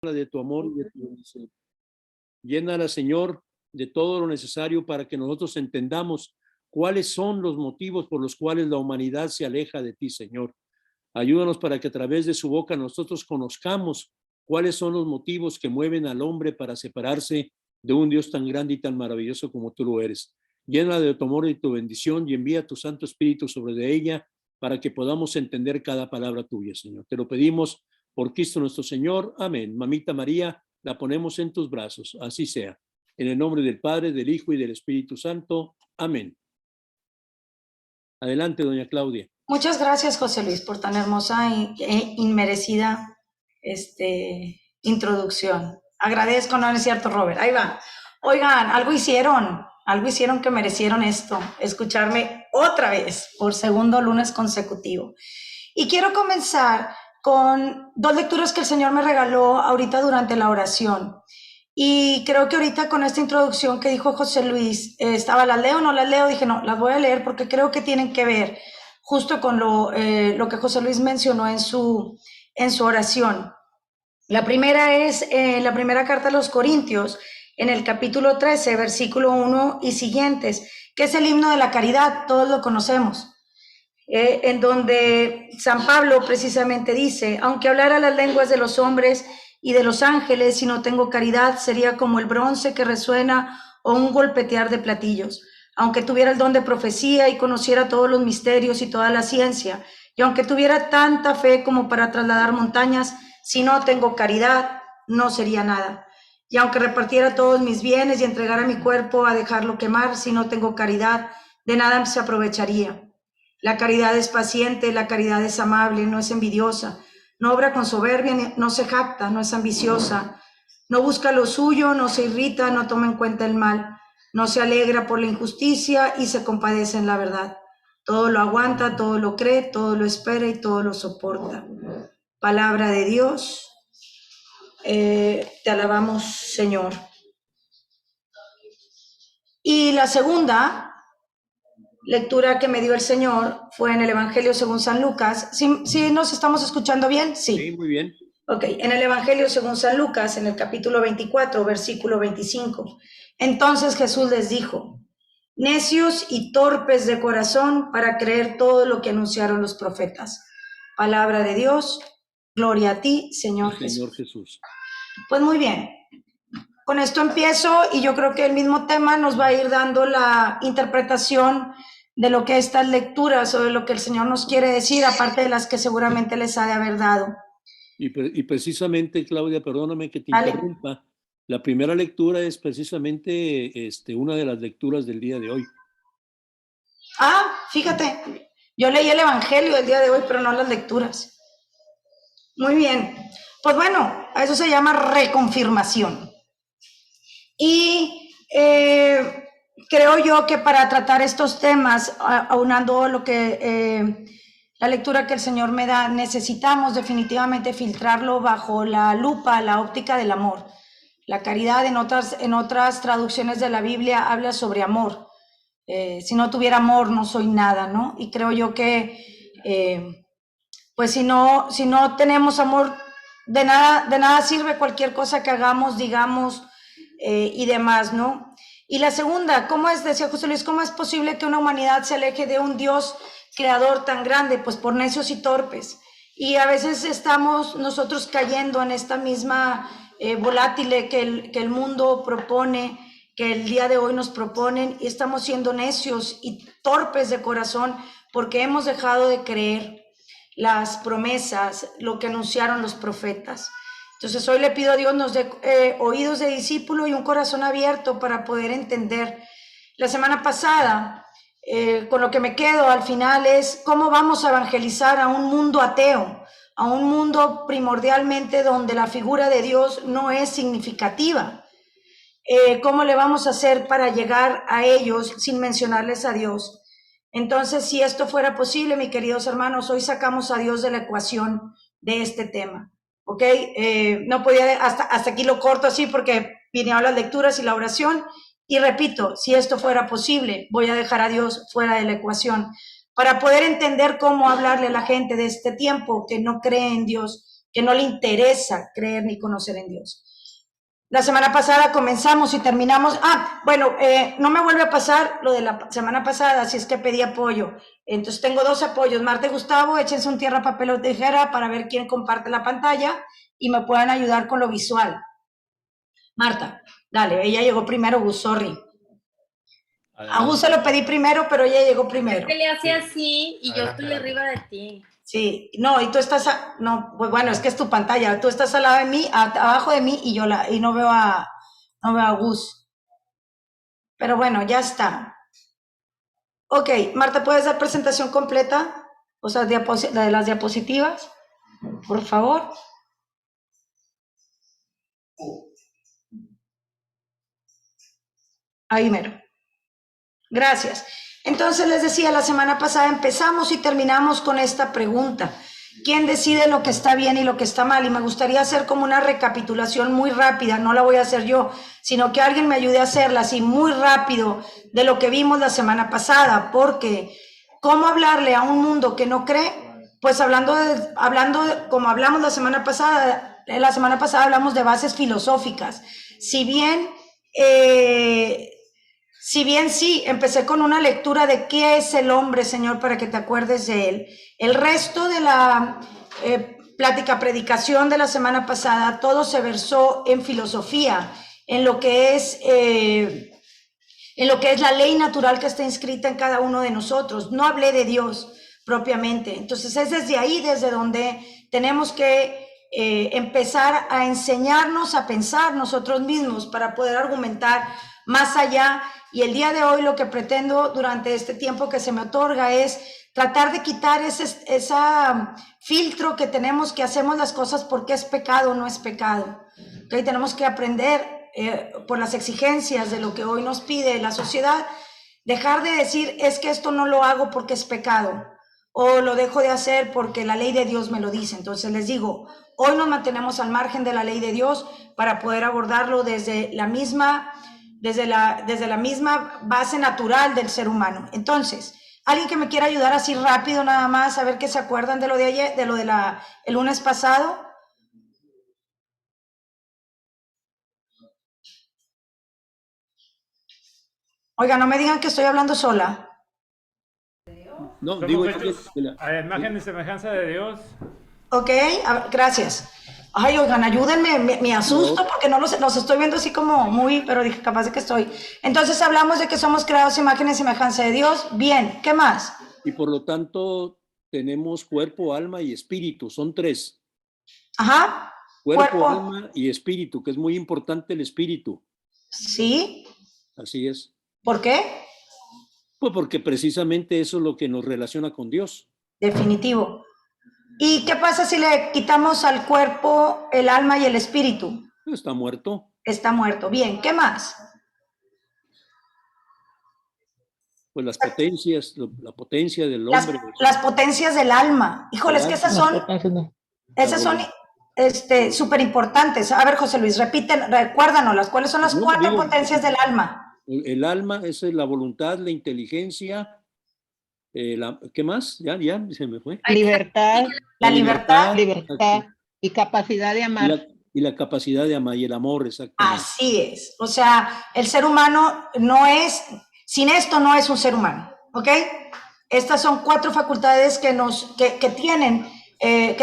de tu amor y de tu bendición. Llénala, Señor, de todo lo necesario para que nosotros entendamos cuáles son los motivos por los cuales la humanidad se aleja de ti, Señor. Ayúdanos para que a través de su boca nosotros conozcamos cuáles son los motivos que mueven al hombre para separarse de un Dios tan grande y tan maravilloso como tú lo eres. Llena de tu amor y tu bendición y envía tu Santo Espíritu sobre de ella para que podamos entender cada palabra tuya, Señor. Te lo pedimos por Cristo nuestro Señor. Amén. Mamita María, la ponemos en tus brazos. Así sea. En el nombre del Padre, del Hijo y del Espíritu Santo. Amén. Adelante, doña Claudia. Muchas gracias, José Luis, por tan hermosa e inmerecida introducción. Agradezco, no es cierto, Robert. Ahí va. Oigan, algo hicieron que merecieron esto, escucharme otra vez por segundo lunes consecutivo. Y quiero comenzar con dos lecturas que el Señor me regaló ahorita durante la oración. Y creo que ahorita con esta introducción que dijo José Luis, ¿las leo o no las leo? Dije, no, las voy a leer porque creo que tienen que ver justo con lo que José Luis mencionó en su oración. La primera es la primera carta a los Corintios, en el capítulo 13, versículo 1 y siguientes, que es el himno de la caridad, todos lo conocemos, en donde San Pablo precisamente dice, aunque hablara las lenguas de los hombres y de los ángeles, si no tengo caridad, sería como el bronce que resuena o un golpetear de platillos. Aunque tuviera el don de profecía y conociera todos los misterios y toda la ciencia, y aunque tuviera tanta fe como para trasladar montañas, si no tengo caridad, no sería nada. Y aunque repartiera todos mis bienes y entregara mi cuerpo a dejarlo quemar, si no tengo caridad, de nada se aprovecharía. La caridad es paciente, la caridad es amable, no es envidiosa, no obra con soberbia, no se jacta, no es ambiciosa, no busca lo suyo, no se irrita, no toma en cuenta el mal, no se alegra por la injusticia y se compadece en la verdad. Todo lo aguanta, todo lo cree, todo lo espera y todo lo soporta. Palabra de Dios, te alabamos, Señor. Y la segunda lectura que me dio el Señor fue en el Evangelio según San Lucas. ¿Sí nos estamos escuchando bien? Sí, muy bien. Ok, en el Evangelio según San Lucas, en el capítulo 24, versículo 25. Entonces Jesús les dijo, necios y torpes de corazón para creer todo lo que anunciaron los profetas. Palabra de Dios, gloria a ti, Señor Jesús. Pues muy bien, con esto empiezo y yo creo que el mismo tema nos va a ir dando la interpretación de lo que estas lecturas o de lo que el Señor nos quiere decir, aparte de las que seguramente les ha de haber dado. Y precisamente, Claudia, perdóname que te interrumpa, la primera lectura es precisamente una de las lecturas del día de hoy. Ah, fíjate, yo leí el Evangelio del día de hoy, pero no las lecturas. Muy bien, pues bueno, a eso se llama reconfirmación. Y creo yo que para tratar estos temas, aunando lo que la lectura que el Señor me da, necesitamos definitivamente filtrarlo bajo la lupa, la óptica del amor. La caridad en otras traducciones de la Biblia habla sobre amor. Si no tuviera amor no soy nada, ¿no? Y creo yo que pues si no tenemos amor, de nada sirve cualquier cosa que hagamos, digamos, y demás, ¿no? Y la segunda, decía José Luis, ¿cómo es posible que una humanidad se aleje de un Dios creador tan grande? Pues por necios y torpes. Y a veces estamos nosotros cayendo en esta misma volátil que el mundo propone, que el día de hoy nos proponen, y estamos siendo necios y torpes de corazón porque hemos dejado de creer las promesas, lo que anunciaron los profetas. Entonces hoy le pido a Dios nos dé oídos de discípulo y un corazón abierto para poder entender. La semana pasada, con lo que me quedo al final es cómo vamos a evangelizar a un mundo ateo, a un mundo primordialmente donde la figura de Dios no es significativa. ¿Cómo le vamos a hacer para llegar a ellos sin mencionarles a Dios? Entonces, si esto fuera posible, mis queridos hermanos, hoy sacamos a Dios de la ecuación de este tema, ¿ok? No podía, hasta aquí lo corto así porque vinieron las lecturas y la oración, y repito, si esto fuera posible, voy a dejar a Dios fuera de la ecuación para poder entender cómo hablarle a la gente de este tiempo que no cree en Dios, que no le interesa creer ni conocer en Dios. La semana pasada comenzamos y terminamos. No me vuelve a pasar lo de la semana pasada, si es que pedí apoyo. Entonces tengo 2 apoyos. Marta y Gustavo, échense un tierra, papel o tijera para ver quién comparte la pantalla y me puedan ayudar con lo visual. Marta, dale, ella llegó primero, Gus, sorry. A Gus se lo pedí primero, pero ella llegó primero. Que le hacía así y yo estoy arriba de ti. Sí, no, y tú estás, pues bueno, es que es tu pantalla, tú estás al lado de mí, abajo de mí, y no veo a Gus. Pero bueno, ya está. Ok, Marta, ¿puedes dar presentación completa? O sea, de las diapositivas, por favor. Ahí mero. Gracias. Entonces les decía, la semana pasada empezamos y terminamos con esta pregunta. ¿Quién decide lo que está bien y lo que está mal? Y me gustaría hacer como una recapitulación muy rápida, no la voy a hacer yo, sino que alguien me ayude a hacerla así muy rápido de lo que vimos la semana pasada, porque ¿cómo hablarle a un mundo que no cree? Pues hablando como hablamos la semana pasada hablamos de bases filosóficas. Si bien sí, empecé con una lectura de qué es el hombre, Señor, para que te acuerdes de él. El resto de la predicación de la semana pasada, todo se versó en filosofía, en lo que es la ley natural que está inscrita en cada uno de nosotros. No hablé de Dios propiamente. Entonces es desde ahí, desde donde tenemos que empezar a enseñarnos a pensar nosotros mismos para poder argumentar más allá. Y el día de hoy lo que pretendo durante este tiempo que se me otorga es tratar de quitar ese filtro que tenemos, que hacemos las cosas porque es pecado o no es pecado. ¿Okay? Tenemos que aprender por las exigencias de lo que hoy nos pide la sociedad, dejar de decir es que esto no lo hago porque es pecado o lo dejo de hacer porque la ley de Dios me lo dice. Entonces les digo, hoy nos mantenemos al margen de la ley de Dios para poder abordarlo desde la misma base natural del ser humano. Entonces, alguien que me quiera ayudar así rápido nada más, a ver qué se acuerdan de lo de ayer, el lunes pasado. Oiga, no me digan que estoy hablando sola. No, Somos digo hechos a imagen y semejanza de Dios. Ok, gracias. Ay, oigan, ayúdenme, me asusto porque no los estoy viendo así como muy, pero dije, capaz de que estoy. Entonces hablamos de que somos creados a imagen y semejanza de Dios. Bien, ¿qué más? Y por lo tanto tenemos cuerpo, alma y espíritu, son 3. Ajá. Cuerpo, alma y espíritu, que es muy importante el espíritu. Sí. Así es. ¿Por qué? Pues porque precisamente eso es lo que nos relaciona con Dios. Definitivo. ¿Y qué pasa si le quitamos al cuerpo el alma y el espíritu? Está muerto. Está muerto. Bien, ¿qué más? Pues las potencias, la potencia del hombre. Las potencias del alma. Híjole, es que esas son súper importantes. A ver, José Luis, recuérdanos, ¿cuáles son las 4 potencias del alma? El alma es la voluntad, la inteligencia, ¿qué más? Ya se me fue. Libertad. La libertad Y capacidad de amar. Y la capacidad de amar y el amor, exactamente. Así es. O sea, el ser humano sin esto no es un ser humano, ¿ok? Estas son 4 facultades que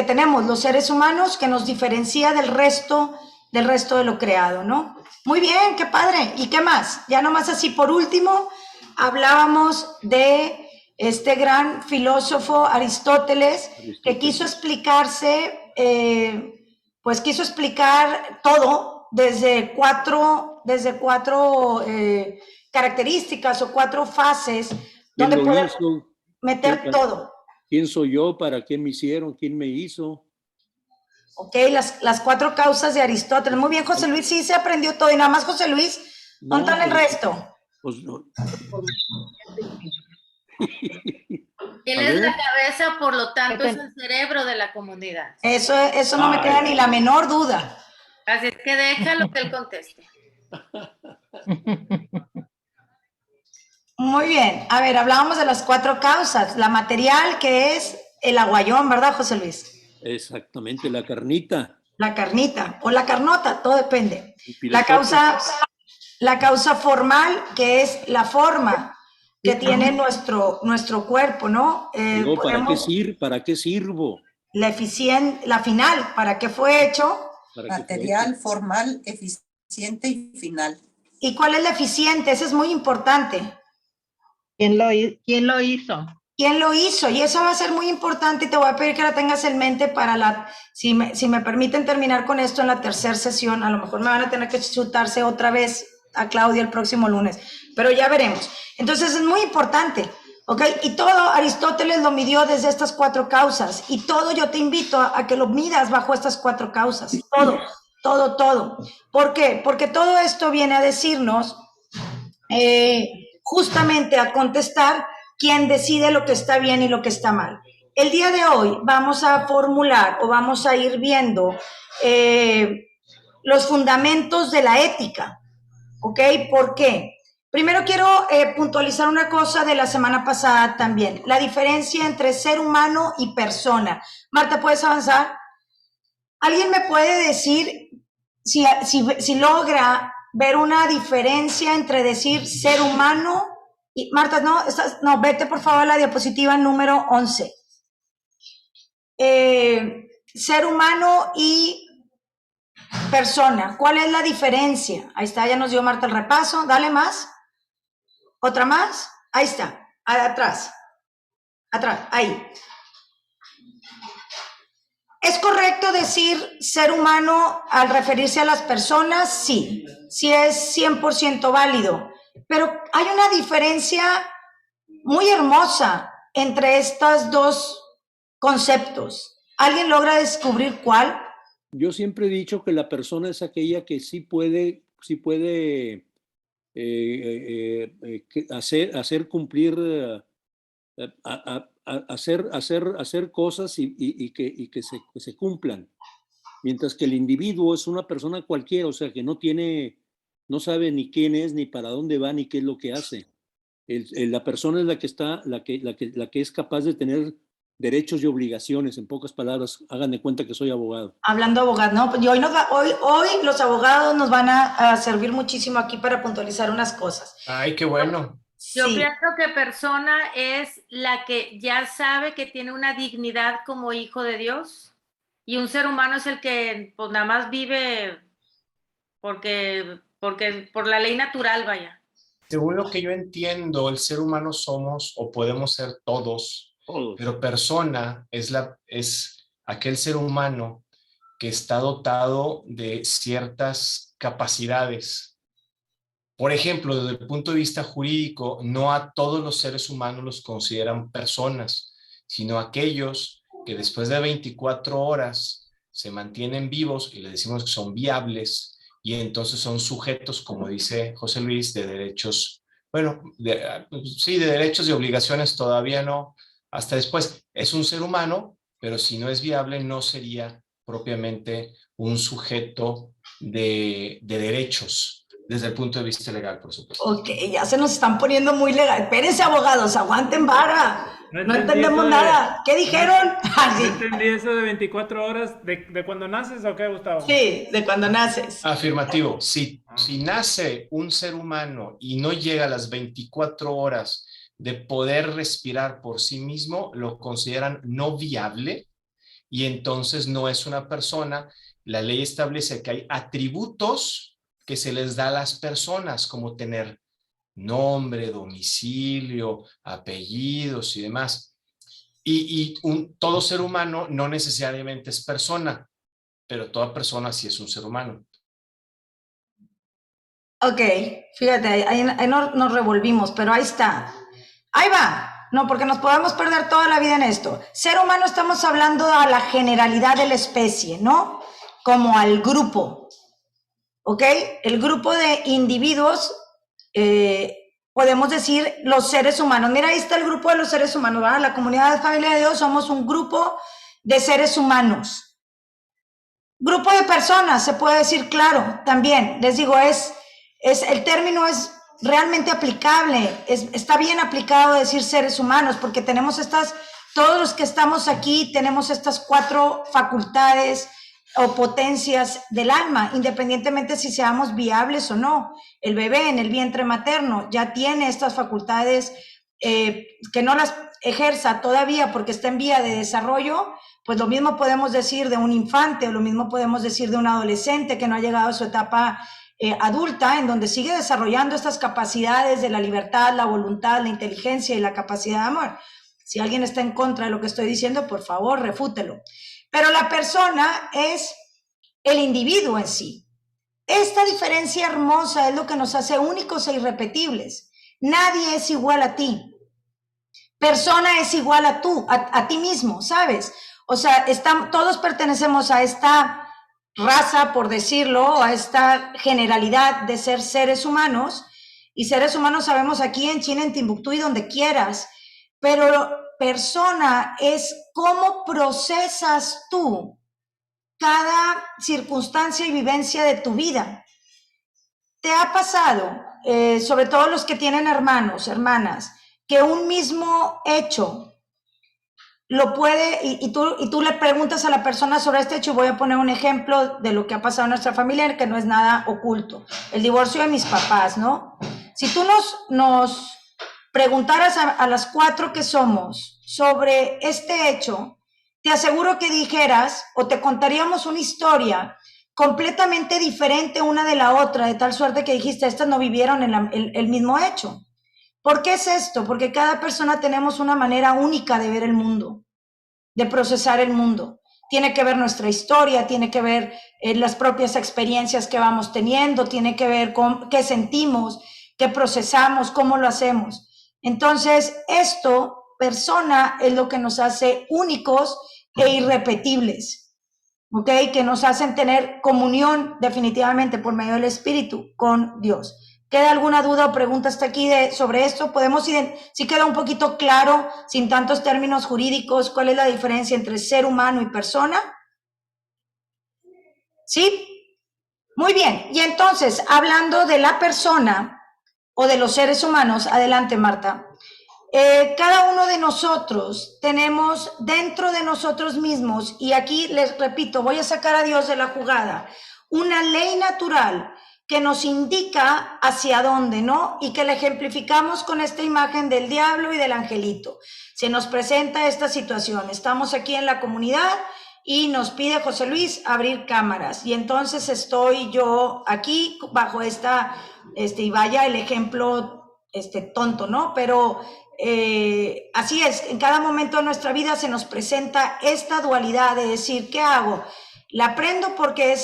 tenemos los seres humanos, que nos diferencia del resto de lo creado, ¿no? Muy bien, qué padre. ¿Y qué más? Ya nomás así por último, hablábamos de este gran filósofo Aristóteles, que quiso explicar todo desde cuatro características o 4 fases donde poder meter todo. ¿Quién soy yo? ¿Para qué me hicieron? ¿Quién me hizo? Ok, las 4 causas de Aristóteles. Muy bien, José Luis, sí se aprendió todo. Y nada más, José Luis, ¿cuánto el resto? Pues no. Él es la cabeza, por lo tanto es el cerebro de la comunidad. Eso no me queda ni la menor duda. Así es que déjalo que él conteste. Muy bien. A ver, hablábamos de las 4 causas. La material, que es el aguayón, ¿verdad, José Luis? Exactamente, la carnita. La carnita o la carnota, todo depende. El La pilotote. causa formal, que es la forma que tiene nuestro cuerpo, ¿no? Digo, Podemos, ¿para qué sirvo? la final, ¿para qué fue hecho? ¿Para qué fue Material, hecho? formal, eficiente y final. ¿Y cuál es la eficiente? Eso es muy importante. ¿Quién lo hizo? ¿Quién lo hizo? Y eso va a ser muy importante y te voy a pedir que la tengas en mente para si me permiten terminar con esto en la tercera sesión, a lo mejor me van a tener que chutarse otra vez a Claudia el próximo lunes, pero ya veremos. Entonces es muy importante, ¿ok? Y todo Aristóteles lo midió desde estas 4 causas y todo yo te invito a que lo midas bajo estas 4 causas, todo. ¿Por qué? Porque todo esto viene a decirnos, justamente a contestar quién decide lo que está bien y lo que está mal. El día de hoy vamos a formular o vamos a ir viendo los fundamentos de la ética, ¿ok? ¿Por qué? Primero quiero puntualizar una cosa de la semana pasada también, la diferencia entre ser humano y persona. Marta, ¿puedes avanzar? ¿Alguien me puede decir si logra ver una diferencia entre decir ser humano y... Marta, no, vete por favor a la diapositiva número 11. Ser humano y persona, ¿cuál es la diferencia? Ahí está, ya nos dio Marta el repaso, dale más. ¿Otra más? Ahí está, atrás, ahí. ¿Es correcto decir ser humano al referirse a las personas? Sí es 100% válido, pero hay una diferencia muy hermosa entre estos dos conceptos. ¿Alguien logra descubrir cuál? Yo siempre he dicho que la persona es aquella que sí puede hacer cumplir, hacer cosas y que se cumplan. Mientras que el individuo es una persona cualquiera, o sea, que no sabe ni quién es, ni para dónde va, ni qué es lo que hace. La persona es la que es capaz de tener derechos y obligaciones. En pocas palabras, hagan de cuenta que soy abogado. Hablando de abogados, ¿no? Y hoy los abogados nos van a servir muchísimo aquí para puntualizar unas cosas. Ay, qué bueno. Yo Sí. pienso que persona es la que ya sabe que tiene una dignidad como hijo de Dios, y un ser humano es el que pues nada más vive porque por la ley natural, vaya. Según lo que yo entiendo, el ser humano somos o podemos ser todos, pero persona es aquel ser humano que está dotado de ciertas capacidades. Por ejemplo, desde el punto de vista jurídico, no a todos los seres humanos los consideran personas, sino aquellos que después de 24 horas se mantienen vivos y le decimos que son viables, y entonces son sujetos, como dice José Luis, de derechos, bueno, sí, de derechos y obligaciones todavía no, hasta después. Es un ser humano, pero si no es viable no sería propiamente un sujeto de derechos, desde el punto de vista legal, por supuesto. Ok, ya se nos están poniendo muy legal. Espérense, abogados, aguanten vara. No entendemos nada. ¿Qué dijeron? No entendí eso de 24 horas. ¿De cuando naces o qué, Gustavo? Sí, de cuando naces. Afirmativo. Si nace un ser humano y no llega a las 24 horas de poder respirar por sí mismo, lo consideran no viable y entonces no es una persona. La ley establece que hay atributos que se les da a las personas, como tener nombre, domicilio, apellidos y demás. Y todo ser humano no necesariamente es persona, pero toda persona sí es un ser humano. Ok, fíjate, ahí nos revolvimos, pero ahí está. Ahí va. No, porque nos podemos perder toda la vida en esto. Ser humano estamos hablando a la generalidad de la especie, ¿no? Como al grupo. ¿Ok? El grupo de individuos, podemos decir los seres humanos. Mira, ahí está el grupo de los seres humanos, ¿verdad? La comunidad de familia de Dios somos un grupo de seres humanos. Grupo de personas, se puede decir, claro, también. Les digo, el término es realmente aplicable, está bien aplicado decir seres humanos, porque tenemos estas Todos los que estamos aquí tenemos estas 4 facultades o potencias del alma, independientemente si seamos viables o no. El bebé en el vientre materno ya tiene estas facultades que no las ejerza todavía porque está en vía de desarrollo. Pues lo mismo podemos decir de un infante, o lo mismo podemos decir de un adolescente que no ha llegado a su etapa adulta, en donde sigue desarrollando estas capacidades de la libertad, la voluntad, la inteligencia y la capacidad de amor. Si alguien está en contra de lo que estoy diciendo, por favor, refútelo. Pero la persona es el individuo en sí. Esta diferencia hermosa es lo que nos hace únicos e irrepetibles. Nadie es igual a ti. Persona es igual a tú, a ti mismo, ¿sabes? O sea, todos pertenecemos a esta raza, por decirlo, a esta generalidad de ser seres humanos. Y seres humanos sabemos aquí en China, en Timbuktu y donde quieras. Pero persona es cómo procesas tú cada circunstancia y vivencia de tu vida. ¿Te ha pasado, sobre todo los que tienen hermanos, hermanas, que un mismo hecho lo puede, y tú le preguntas a la persona sobre este hecho? Y voy a poner un ejemplo de lo que ha pasado en nuestra familia, que no es nada oculto. El divorcio de mis papás, ¿no? Si tú nos preguntaras a las 4 que somos sobre este hecho, te aseguro que dijeras, o te contaríamos una historia completamente diferente una de la otra, de tal suerte que dijiste, estas no vivieron el mismo hecho. ¿Por qué es esto? Porque cada persona tenemos una manera única de ver el mundo, de procesar el mundo. Tiene que ver nuestra historia, tiene que ver las propias experiencias que vamos teniendo, tiene que ver con qué sentimos, qué procesamos, cómo lo hacemos. Entonces, esto, persona, es lo que nos hace únicos e irrepetibles, ¿ok? Que nos hacen tener comunión definitivamente por medio del Espíritu con Dios. ¿Queda alguna duda o pregunta hasta aquí sobre esto? Podemos si queda un poquito claro, sin tantos términos jurídicos, cuál es la diferencia entre ser humano y persona. ¿Sí? Muy bien. Y entonces, hablando de la persona o de los seres humanos, adelante, Marta. Cada uno de nosotros tenemos dentro de nosotros mismos, y aquí les repito, voy a sacar a Dios de la jugada, una ley natural que nos indica hacia dónde, ¿no? Y que la ejemplificamos con esta imagen del diablo y del angelito. Se nos presenta esta situación. Estamos aquí en la comunidad y nos pide José Luis abrir cámaras. Y entonces estoy yo aquí bajo y vaya el ejemplo tonto, ¿no? Pero así es, en cada momento de nuestra vida se nos presenta esta dualidad de decir, ¿qué hago? La aprendo porque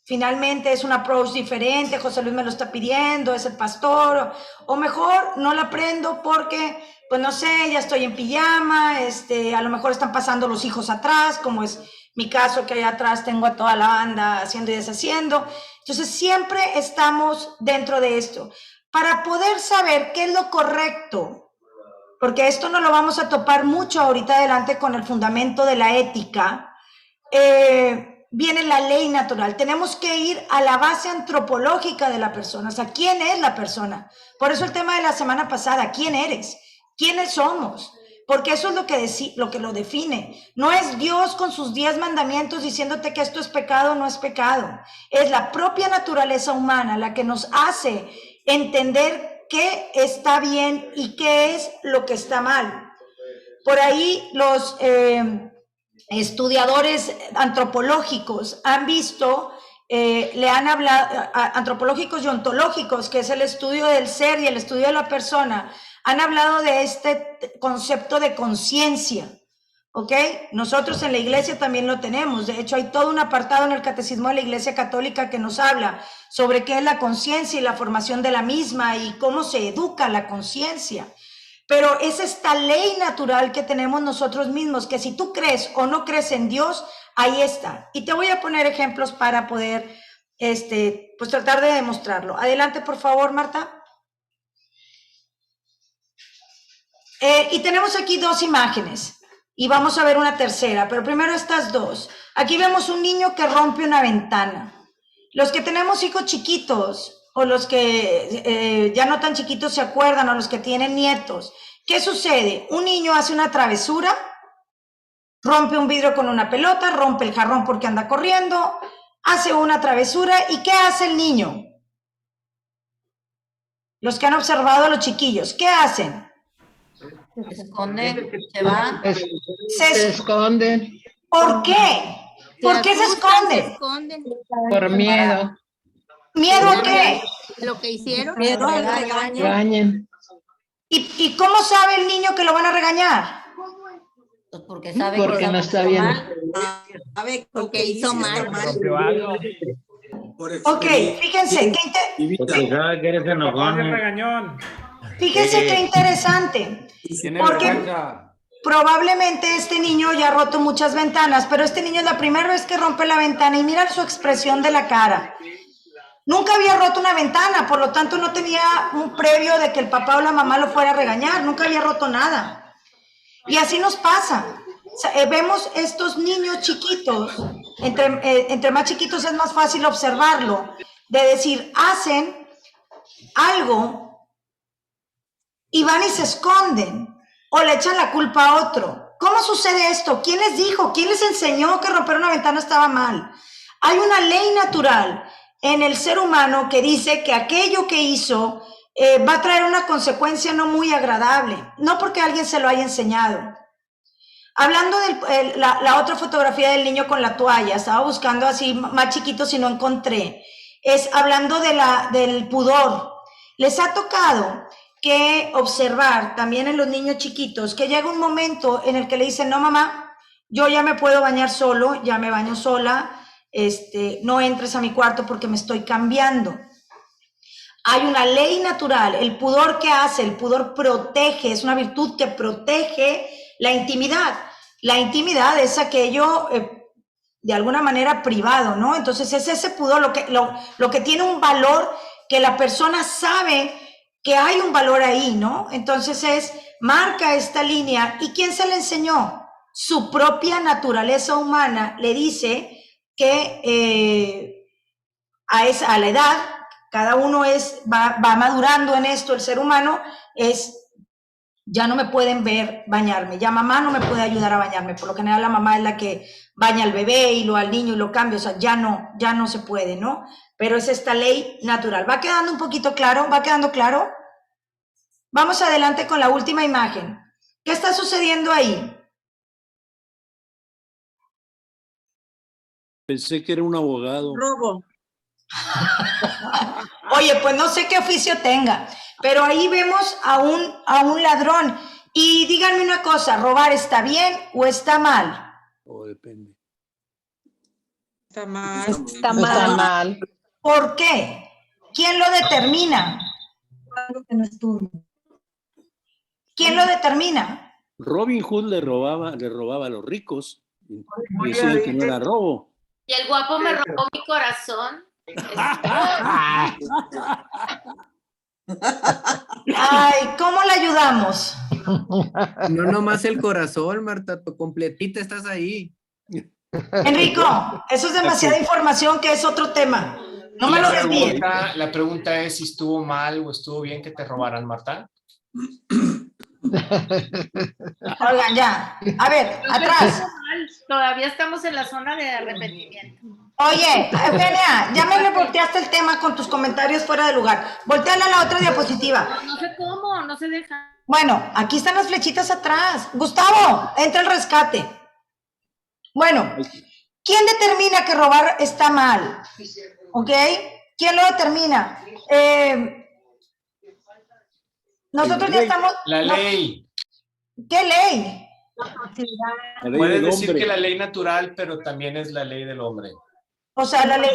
finalmente es un approach diferente, José Luis me lo está pidiendo, es el pastor, o mejor no la aprendo porque, pues no sé, ya estoy en pijama, a lo mejor están pasando los hijos atrás, como es mi caso, que allá atrás tengo a toda la banda haciendo y deshaciendo. Entonces siempre estamos dentro de esto. Para poder saber qué es lo correcto, porque esto no lo vamos a topar mucho ahorita adelante con el fundamento de la ética, viene la ley natural. Tenemos que ir a la base antropológica de la persona, o sea, ¿quién es la persona? Por eso el tema de la semana pasada, ¿quién eres? ¿Quiénes somos? Porque eso es lo que lo define. No es Dios con sus 10 mandamientos diciéndote que esto es pecado o no es pecado. Es la propia naturaleza humana la que nos hace entender qué está bien y qué es lo que está mal. Por ahí los estudiadores antropológicos han visto, le han hablado, antropológicos y ontológicos, que es el estudio del ser y el estudio de la persona, han hablado de este concepto de conciencia, ¿ok? Nosotros en la iglesia también lo tenemos. De hecho, hay todo un apartado en el Catecismo de la Iglesia Católica que nos habla sobre qué es la conciencia y la formación de la misma y cómo se educa la conciencia. Pero es esta ley natural que tenemos nosotros mismos, que si tú crees o no crees en Dios, ahí está. Y te voy a poner ejemplos para poder, pues tratar de demostrarlo. Adelante, por favor, Marta. Y tenemos aquí 2 imágenes y vamos a ver una tercera, pero primero estas 2. Aquí vemos un niño que rompe una ventana. Los que tenemos hijos chiquitos o los que ya no tan chiquitos se acuerdan, o los que tienen nietos, ¿qué sucede? Un niño hace una travesura Rompe un vidrio con una pelota, rompe el jarrón porque anda corriendo, hace una travesura. ¿Y qué hace el niño? Los que han observado a los chiquillos, ¿qué hacen? Se esconden, se van. Se esconden ¿Por qué? ¿Por qué se esconden? por miedo. ¿Miedo a qué? Lo que hicieron. Miedo al regaño. Regañen. ¿Y cómo sabe el niño que lo van a regañar? Pues porque sabe Porque que no está bien. A ver, Porque hizo mal. Rompió algo. Ok, fíjense, Porque sabe que eres Papá es enojón. qué regañón. interesante. Porque probablemente este niño ya ha roto muchas ventanas, pero este niño es la primera vez que rompe la ventana y mira su expresión de la cara. Nunca había roto una ventana, por lo tanto no tenía un previo de que el papá o la mamá lo fuera a regañar, nunca había roto nada. Y así nos pasa. O sea, vemos estos niños chiquitos, entre más chiquitos es más fácil observarlo, de decir, hacen algo y van y se esconden o le echan la culpa a otro. ¿Cómo sucede esto? ¿Quién les dijo? ¿Quién les enseñó que romper una ventana estaba mal? Hay una ley natural en el ser humano que dice que aquello que hizo va a traer una consecuencia no muy agradable, no porque alguien se lo haya enseñado. Hablando de la otra fotografía del niño con la toalla, estaba buscando así más chiquito si no encontré, es hablando del pudor. Les ha tocado que observar también en los niños chiquitos que llega un momento en el que le dicen, no mamá, yo ya me puedo bañar solo, ya me baño sola, no entres a mi cuarto porque me estoy cambiando. Hay una ley natural. El pudor, ¿qué hace? El pudor protege, es una virtud que protege la intimidad. La intimidad es aquello de alguna manera privado, ¿no? Entonces es ese pudor lo que tiene un valor que la persona sabe que hay un valor ahí, ¿no? Entonces marca esta línea. ¿Y quién se le enseñó? Su propia naturaleza humana le dice que a la edad, cada uno va madurando en esto, el ser humano ya no me pueden ver bañarme, ya mamá no me puede ayudar a bañarme, por lo general la mamá es la que baña al bebé y al niño y lo cambia, o sea, ya no se puede, ¿no? Pero es esta ley natural. ¿Va quedando un poquito claro? ¿Va quedando claro? Vamos adelante con la última imagen. ¿Qué está sucediendo ahí? Pensé que era un abogado. robo. Oye, pues no sé qué oficio tenga, pero ahí vemos a un ladrón. Y díganme una cosa, ¿robar está bien o está mal? O depende. Está mal. ¿Por qué? ¿Quién lo determina? ¿Quién lo determina? Robin Hood le robaba a los ricos y decían que no era robo. Y el guapo me robó mi corazón. Ay, ¿cómo le ayudamos? No nomás el corazón, Marta, tu completita estás ahí. Enrico, eso es demasiada información que es otro tema. No me lo desvíen. La pregunta es si estuvo mal o estuvo bien que te robaran, Marta. Oigan, ya. A ver, atrás. Todavía estamos en la zona de arrepentimiento. Oye, Eugenia, ya me le volteaste el tema con tus comentarios fuera de lugar. Volteala a la otra diapositiva. No sé cómo, no se deja. Bueno, aquí están las flechitas atrás. Gustavo, entra el rescate. Bueno, ¿quién determina que robar está mal? ¿Ok? ¿Quién lo determina? Nosotros ya estamos... La ley. ¿Qué ley? La ley Puedes del decir hombre. que la ley natural, pero también es la ley del hombre. O sea, la ley...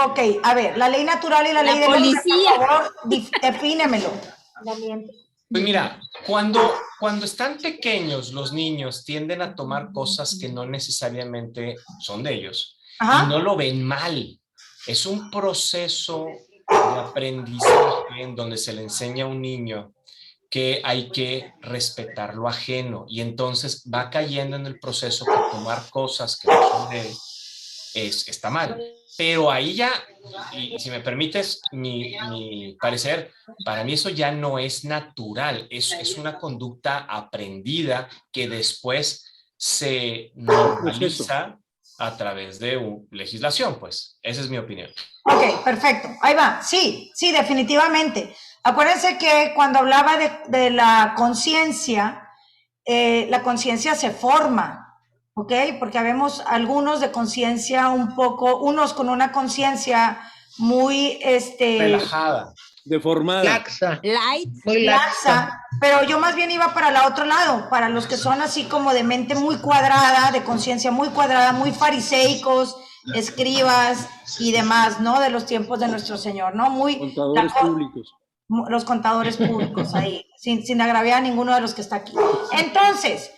Ok, a ver, la ley natural y la ley del hombre, por favor, defínemelo. Pues mira, cuando están pequeños los niños tienden a tomar cosas que no necesariamente son de ellos. Ajá. Y no lo ven mal. Es un proceso de aprendizaje en donde se le enseña a un niño que hay que respetar lo ajeno y entonces va cayendo en el proceso que tomar cosas que no son de él está mal. Pero ahí ya, y si me permites mi parecer, para mí eso ya no es natural, es una conducta aprendida que después se normaliza a través de legislación, pues. Esa es mi opinión. Ok, perfecto. Ahí va. Sí, sí, definitivamente. Acuérdense que cuando hablaba de la conciencia se forma, ¿ok? Porque habemos algunos de conciencia un poco, unos con una conciencia muy, relajada, deformada, laxa, Light. muy laxa, pero yo más bien iba para el otro lado, para los que son así como de mente muy cuadrada, de conciencia muy cuadrada, muy fariseicos, escribas y demás, ¿no? De los tiempos de nuestro Señor, ¿no? Muy contadores públicos. Los contadores públicos ahí, sin agraviar a ninguno de los que está aquí. Entonces,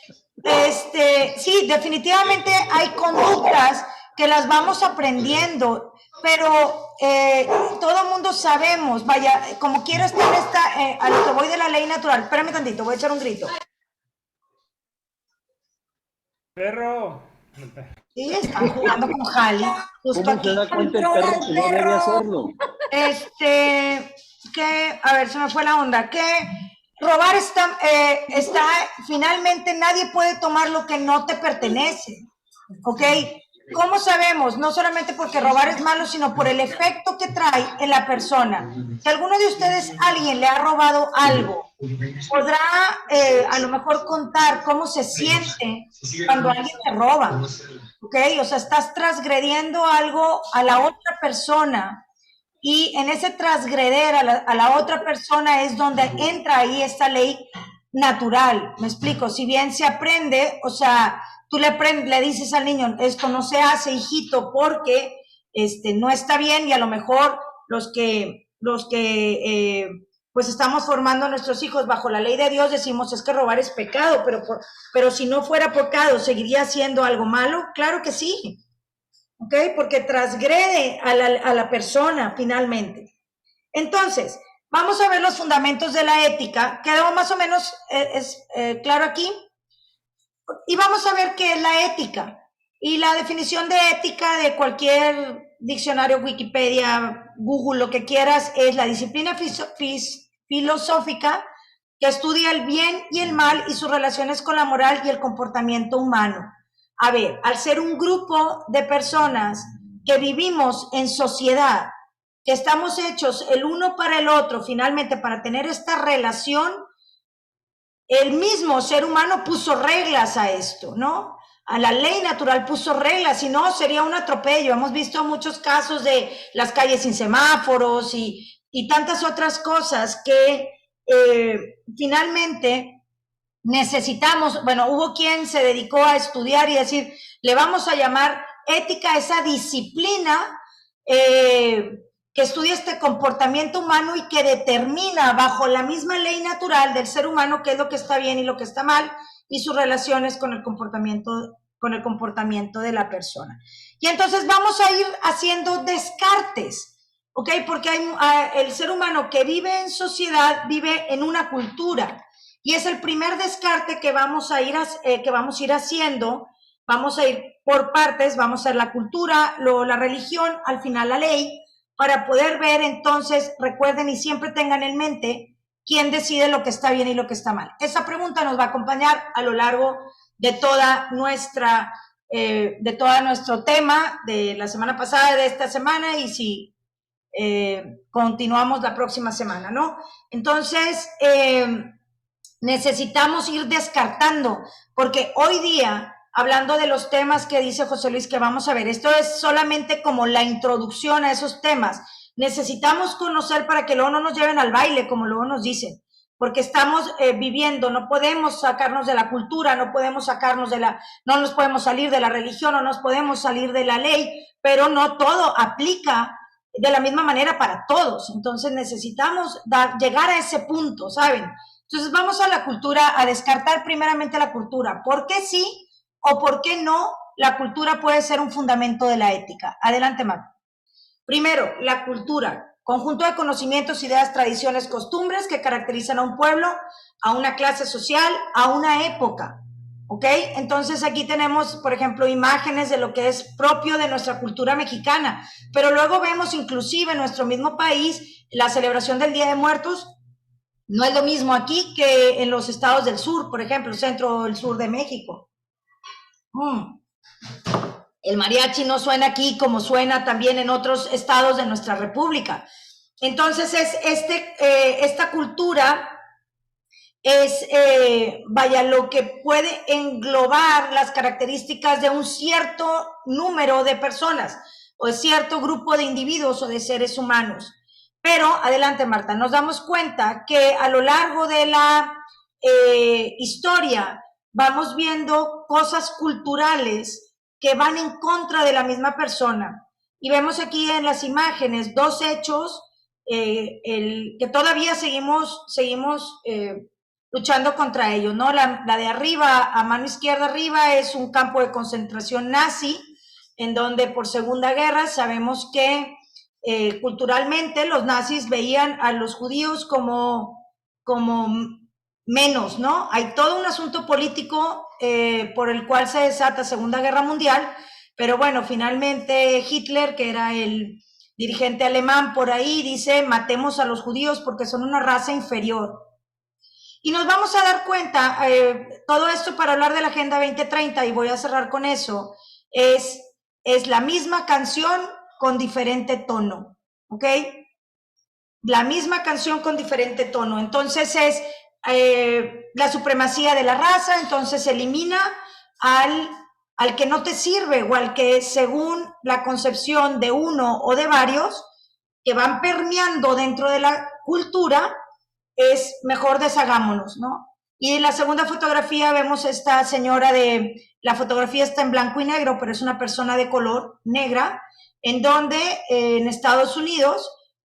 sí, definitivamente hay conductas que las vamos aprendiendo, pero todo el mundo sabemos, vaya, como quiera estar a lo que voy de la ley natural. Espérame tantito, voy a echar un grito. Perro. Sí, están jugando con Jali. ¿Cómo se da cuenta el perro que no debe hacerlo? Que, a ver, se me fue la onda, que robar está, finalmente nadie puede tomar lo que no te pertenece, ¿ok? ¿Cómo sabemos? No solamente porque robar es malo, sino por el efecto que trae en la persona. Si alguno de ustedes, alguien le ha robado algo, podrá a lo mejor contar cómo se siente cuando alguien te roba, ¿ok? O sea, estás transgrediendo algo a la otra persona. Y en ese transgreder a la otra persona es donde entra ahí esta ley natural. Me explico, si bien se aprende, o sea, tú le dices al niño, esto no se hace, hijito, porque no está bien, y a lo mejor los que pues estamos formando a nuestros hijos bajo la ley de Dios, decimos, es que robar es pecado, pero si no fuera pecado, ¿seguiría siendo algo malo? Claro que sí. ¿Ok? Porque transgrede a la persona finalmente. Entonces, vamos a ver los fundamentos de la ética. ¿Quedó más o menos claro aquí? Y vamos a ver qué es la ética. Y la definición de ética de cualquier diccionario, Wikipedia, Google, lo que quieras, es la disciplina filosófica que estudia el bien y el mal y sus relaciones con la moral y el comportamiento humano. A ver, al ser un grupo de personas que vivimos en sociedad, que estamos hechos el uno para el otro, finalmente para tener esta relación, el mismo ser humano puso reglas a esto, ¿no? A la ley natural puso reglas, si no sería un atropello. Hemos visto muchos casos de las calles sin semáforos y tantas otras cosas que finalmente necesitamos, bueno, hubo quien se dedicó a estudiar y decir, le vamos a llamar ética a esa disciplina que estudia este comportamiento humano y que determina bajo la misma ley natural del ser humano qué es lo que está bien y lo que está mal y sus relaciones con el comportamiento de la persona. Y entonces vamos a ir haciendo descartes, ¿ok? Porque el ser humano que vive en sociedad vive en una cultura. Y es el primer descarte que vamos a ir haciendo. Vamos a ir por partes, vamos a ver la cultura, luego la religión, al final la ley, para poder ver entonces, recuerden y siempre tengan en mente quién decide lo que está bien y lo que está mal. Esa pregunta nos va a acompañar a lo largo de de todo nuestro tema de la semana pasada, de esta semana, y si continuamos la próxima semana, ¿no? Entonces, necesitamos ir descartando, porque hoy día, hablando de los temas que dice José Luis que vamos a ver, esto es solamente como la introducción a esos temas. Necesitamos conocer para que luego no nos lleven al baile, como luego nos dicen, porque estamos viviendo, no podemos sacarnos de la cultura, no nos podemos salir de la religión, no nos podemos salir de la ley, pero no todo aplica de la misma manera para todos. Entonces necesitamos llegar a ese punto, ¿saben? Entonces vamos a la cultura, a descartar primeramente la cultura. ¿Por qué sí o por qué no la cultura puede ser un fundamento de la ética? Adelante, Marco. Primero, la cultura, conjunto de conocimientos, ideas, tradiciones, costumbres que caracterizan a un pueblo, a una clase social, a una época. ¿Ok? Entonces aquí tenemos, por ejemplo, imágenes de lo que es propio de nuestra cultura mexicana, pero luego vemos inclusive en nuestro mismo país la celebración del Día de Muertos. No es lo mismo aquí que en los estados del sur, por ejemplo, el centro o el sur de México. El mariachi no suena aquí como suena también en otros estados de nuestra república. Entonces, esta cultura es, vaya, lo que puede englobar las características de un cierto número de personas o de cierto grupo de individuos o de seres humanos. Pero, adelante Marta, nos damos cuenta que a lo largo de la historia vamos viendo cosas culturales que van en contra de la misma persona. Y vemos aquí en las imágenes dos hechos que todavía seguimos luchando contra ellos, ¿no? La de arriba, a mano izquierda arriba, es un campo de concentración nazi, en donde por Segunda Guerra sabemos que culturalmente los nazis veían a los judíos como menos, ¿no? Hay todo un asunto político por el cual se desata Segunda Guerra Mundial, pero bueno, finalmente Hitler, que era el dirigente alemán por ahí, dice, matemos a los judíos porque son una raza inferior. Y nos vamos a dar cuenta, todo esto para hablar de la Agenda 2030, y voy a cerrar con eso, es la misma canción con diferente tono, ¿ok? La misma canción con diferente tono. Entonces es la supremacía de la raza, entonces elimina al que no te sirve o al que según la concepción de uno o de varios que van permeando dentro de la cultura, es mejor deshagámonos, ¿no? Y en la segunda fotografía vemos esta señora la fotografía está en blanco y negro, pero es una persona de color negra, en donde en Estados Unidos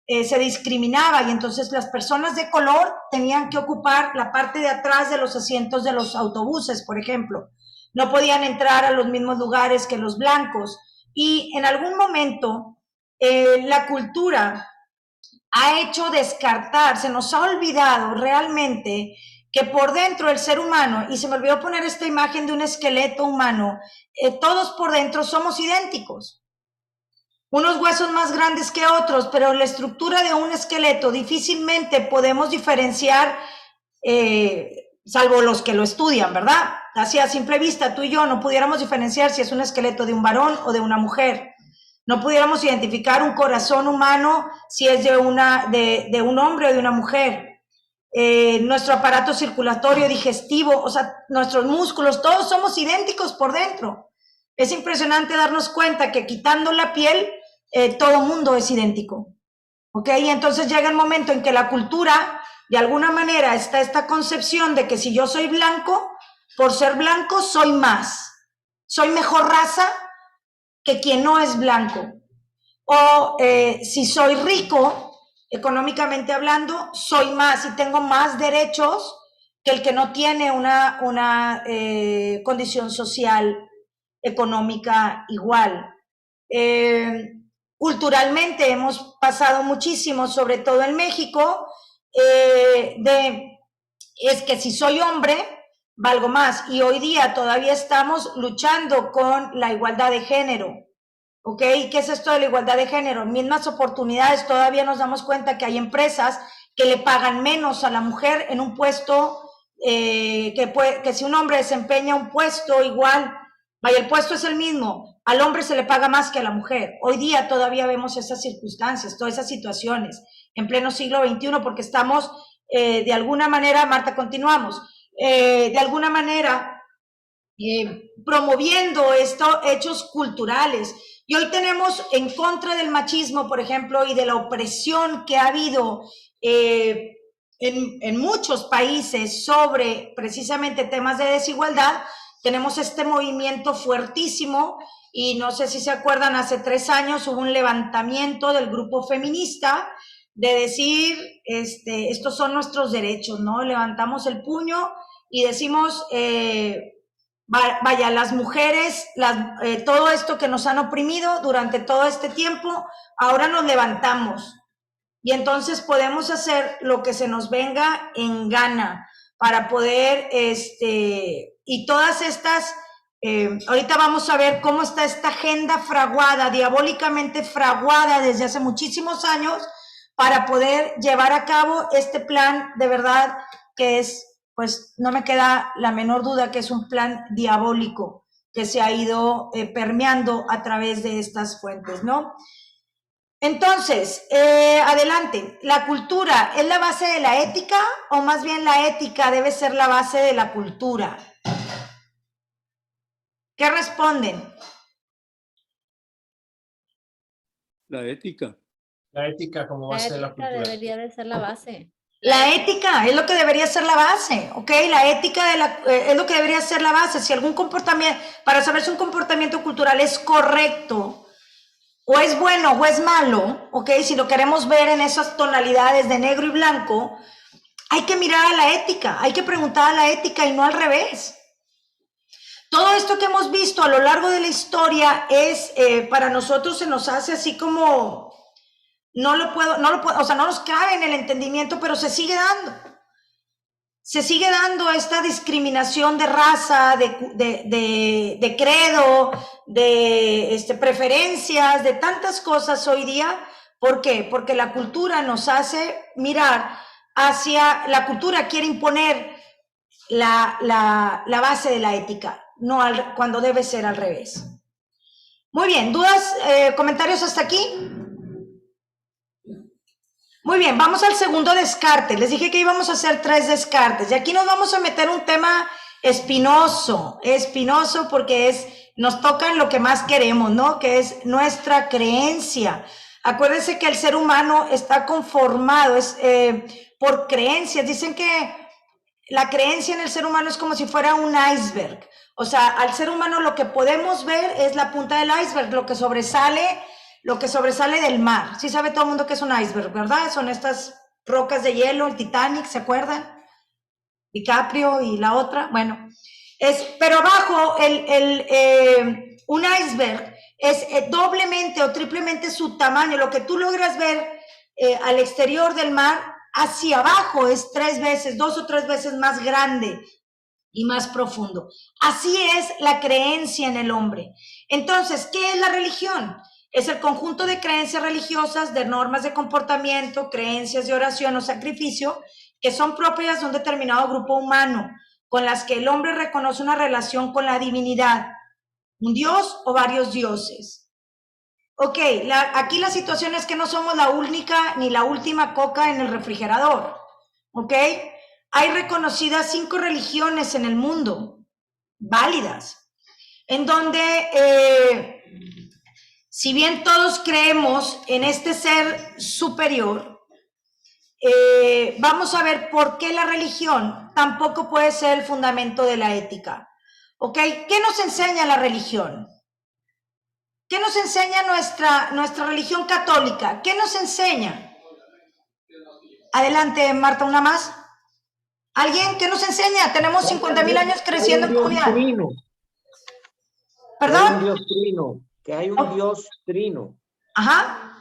se discriminaba y entonces las personas de color tenían que ocupar la parte de atrás de los asientos de los autobuses, por ejemplo. No podían entrar a los mismos lugares que los blancos. Y en algún momento la cultura ha hecho descartar, se nos ha olvidado realmente que por dentro el ser humano, y se me olvidó poner esta imagen de un esqueleto humano, todos por dentro somos idénticos. Unos huesos más grandes que otros, pero la estructura de un esqueleto difícilmente podemos diferenciar, salvo los que lo estudian, ¿verdad? Así a simple vista, tú y yo no pudiéramos diferenciar si es un esqueleto de un varón o de una mujer. No pudiéramos identificar un corazón humano si es de un hombre o de una mujer. Nuestro aparato circulatorio, digestivo, o sea, nuestros músculos, todos somos idénticos por dentro. Es impresionante darnos cuenta que quitando la piel, todo mundo es idéntico. ¿Ok? Y entonces llega el momento en que la cultura, de alguna manera, está esta concepción de que si yo soy blanco, por ser blanco soy más, soy mejor raza que quien no es blanco. O si soy rico, económicamente hablando, soy más y tengo más derechos que el que no tiene una condición social, económica igual. Culturalmente hemos pasado muchísimo, sobre todo en México, es que si soy hombre, valgo más. Y hoy día todavía estamos luchando con la igualdad de género. ¿Ok? ¿Qué es esto de la igualdad de género? Mismas oportunidades, todavía nos damos cuenta que hay empresas que le pagan menos a la mujer en un puesto, que si un hombre desempeña un puesto igual, vaya, el puesto es el mismo, al hombre se le paga más que a la mujer. Hoy día todavía vemos esas circunstancias, todas esas situaciones, en pleno siglo XXI, porque estamos de alguna manera, Marta, continuamos, de alguna manera promoviendo estos hechos culturales. Y hoy tenemos en contra del machismo, por ejemplo, y de la opresión que ha habido en muchos países sobre precisamente temas de desigualdad, tenemos este movimiento fuertísimo, y no sé si se acuerdan, hace 3 años hubo un levantamiento del grupo feminista de decir, estos son nuestros derechos, ¿no? Levantamos el puño y decimos, vaya, las mujeres, todo esto que nos han oprimido durante todo este tiempo, ahora nos levantamos y entonces podemos hacer lo que se nos venga en gana para poder, y todas estas, ahorita vamos a ver cómo está esta agenda fraguada, diabólicamente fraguada desde hace muchísimos años para poder llevar a cabo este plan de verdad que es, pues no me queda la menor duda que es un plan diabólico. que se ha ido permeando a través de estas fuentes, ¿no? Entonces, adelante. ¿La cultura es la base de la ética o más bien la ética debe ser la base de la cultura? ¿Qué responden? La ética. La ética como base de la cultura. Debería de ser la base. La ética es lo que debería ser la base, ¿ok? La ética es lo que debería ser la base. Si algún comportamiento, para saber si un comportamiento cultural es correcto, o es bueno o es malo, ¿ok? Si lo queremos ver en esas tonalidades de negro y blanco, hay que mirar a la ética, hay que preguntar a la ética y no al revés. Todo esto que hemos visto a lo largo de la historia es, para nosotros se nos hace así como, no lo puedo, o sea, no nos cabe en el entendimiento, pero se sigue dando. Se sigue dando esta discriminación de raza, de credo, de preferencias, de tantas cosas hoy día. ¿Por qué? Porque la cultura nos hace mirar hacia, la cultura quiere imponer la base de la ética, no cuando debe ser al revés. Muy bien, ¿dudas, comentarios hasta aquí? Muy bien, vamos al segundo descarte. Les dije que íbamos a hacer 3 descartes. Y aquí nos vamos a meter un tema espinoso porque nos toca en lo que más queremos, ¿no? Que es nuestra creencia. Acuérdense que el ser humano está conformado por creencias. Dicen que la creencia en el ser humano es como si fuera un iceberg. O sea, al ser humano lo que podemos ver es la punta del iceberg, lo que sobresale del mar. Sí sabe todo el mundo que es un iceberg, ¿verdad? Son estas rocas de hielo, el Titanic, ¿se acuerdan? DiCaprio y la otra, bueno. Pero abajo, un iceberg es doblemente o triplemente su tamaño. Lo que tú logras ver al exterior del mar, hacia abajo es 2 o 3 veces más grande y más profundo. Así es la creencia en el hombre. Entonces, ¿qué es la religión? Es el conjunto de creencias religiosas, de normas de comportamiento, creencias de oración o sacrificio, que son propias de un determinado grupo humano, con las que el hombre reconoce una relación con la divinidad, un dios o varios dioses. Ok, aquí la situación es que no somos la única ni la última coca en el refrigerador. Ok, hay reconocidas 5 religiones en el mundo, válidas, en donde... si bien todos creemos en este ser superior, vamos a ver por qué la religión tampoco puede ser el fundamento de la ética. ¿Ok? ¿Qué nos enseña la religión? ¿Qué nos enseña nuestra religión católica? ¿Qué nos enseña? Adelante, Marta, una más. ¿Alguien? ¿Qué nos enseña? Tenemos 50,000 años creciendo en comunidad. ¿Perdón? Que hay un Dios trino. Ajá.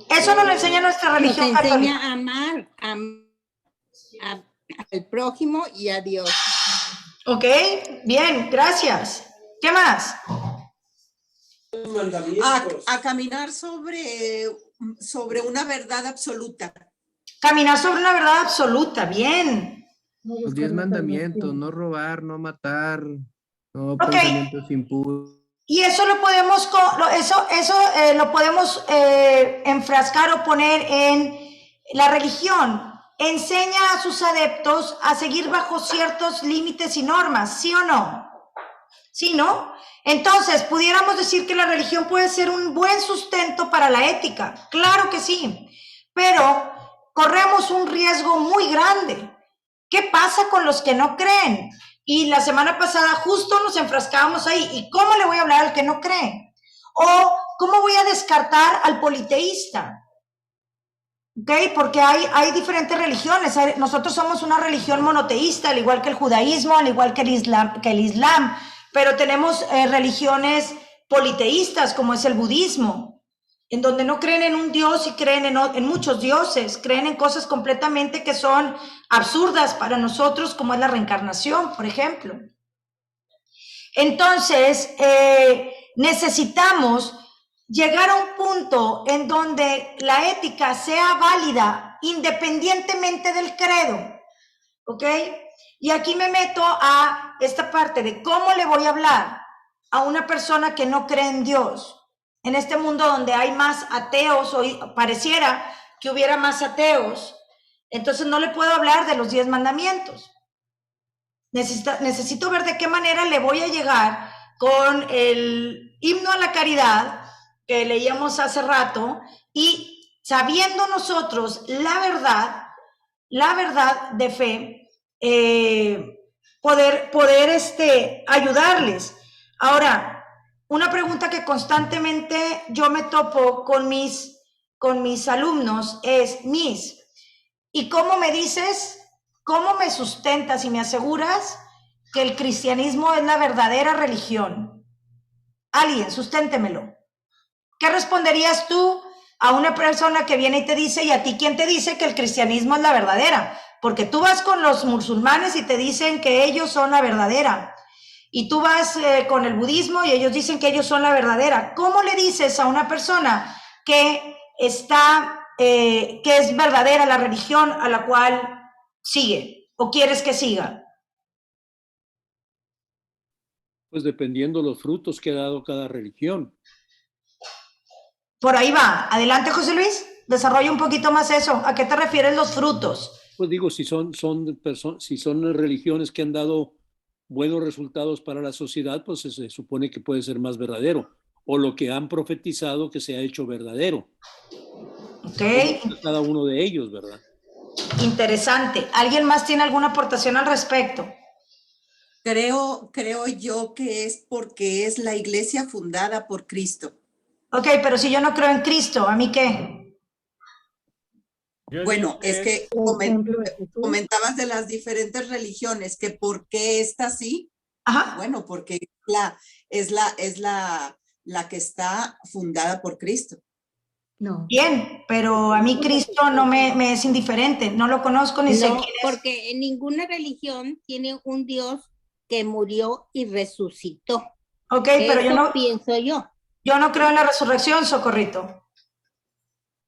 Eso nos lo enseña nuestra religión nos enseña católica. a amar al prójimo y a Dios. Ok, bien, gracias. ¿Qué más? A caminar sobre una verdad absoluta. Caminar sobre una verdad absoluta, bien. Los 10 mandamientos, no robar, no matar, no Ok. pensamientos impuros. Y eso lo podemos, enfrascar o poner en la religión. Enseña a sus adeptos a seguir bajo ciertos límites y normas, ¿sí o no? ¿Sí, no? Entonces, pudiéramos decir que la religión puede ser un buen sustento para la ética. Claro que sí, pero corremos un riesgo muy grande. ¿Qué pasa con los que no creen? Y la semana pasada justo nos enfrascábamos ahí. ¿Y cómo le voy a hablar al que no cree? ¿O cómo voy a descartar al politeísta? ¿Ok? Porque hay diferentes religiones. Nosotros somos una religión monoteísta, al igual que el judaísmo, al igual que el islam. Pero tenemos religiones politeístas, como es el budismo, en donde no creen en un dios y creen en muchos dioses. Creen en cosas completamente que son absurdas para nosotros, como es la reencarnación, por ejemplo. Entonces, necesitamos llegar a un punto en donde la ética sea válida independientemente del credo, ¿ok? Y aquí me meto a esta parte de cómo le voy a hablar a una persona que no cree en Dios? En este mundo donde hay más ateos, o pareciera que hubiera más ateos, entonces no le puedo hablar de los 10 mandamientos. Necesito ver de qué manera le voy a llegar con el himno a la caridad que leíamos hace rato, y sabiendo nosotros la verdad de fe, poder ayudarles. Ahora, una pregunta que constantemente yo me topo con mis alumnos es: Miss, ¿y cómo me dices, cómo me sustentas y me aseguras que el cristianismo es la verdadera religión? Alguien, susténtemelo. ¿Qué responderías tú a una persona que viene y te dice: ¿y a ti quién te dice que el cristianismo es la verdadera? Porque tú vas con los musulmanes y te dicen que ellos son la verdadera. Y tú vas con el budismo y ellos dicen que ellos son la verdadera. ¿Cómo le dices a una persona que es verdadera la religión a la cual sigue o quieres que siga? Pues dependiendo los frutos que ha dado cada religión. Por ahí va. Adelante, José Luis. Desarrolla un poquito más eso. ¿A qué te refieres los frutos? Pues digo, si son religiones que han dado buenos resultados para la sociedad, pues se supone que puede ser más verdadero. O lo que han profetizado que se ha hecho verdadero. Ok. Cada uno de ellos, ¿verdad? Interesante. ¿Alguien más tiene alguna aportación al respecto? Creo yo que es porque es la iglesia fundada por Cristo. Ok, pero si yo no creo en Cristo, ¿a mí qué? Bueno, es que comentabas de las diferentes religiones, que por qué esta sí. Ajá. Bueno, porque es la que está fundada por Cristo. No. Bien, pero a mí Cristo no me es indiferente, no lo conozco ni sé quién es. Porque en ninguna religión tiene un Dios que murió y resucitó. Ok, pero Eso pienso yo. Yo no creo en la resurrección, Socorrito.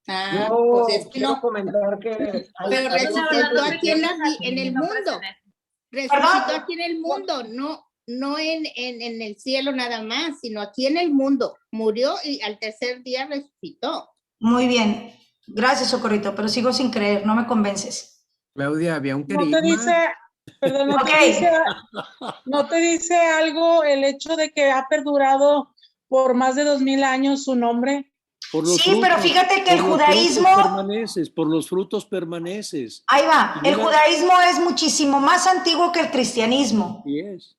Ah, Yo pues es que quiero no. comentar que... Pero resucitó aquí en el mundo. Resucitó aquí en el mundo, no en el cielo nada más, sino aquí en el mundo. Murió y al tercer día resucitó. Muy bien. Gracias, Socorrito, pero sigo sin creer, no me convences. Claudia, había un ¿No querigma. te dice, perdón, no te dice algo el hecho de que ha perdurado por más de 2000 años su nombre? Sí, pero fíjate que el judaísmo... Por los frutos permaneces. Ahí va, el judaísmo es muchísimo más antiguo que el cristianismo. Sí es.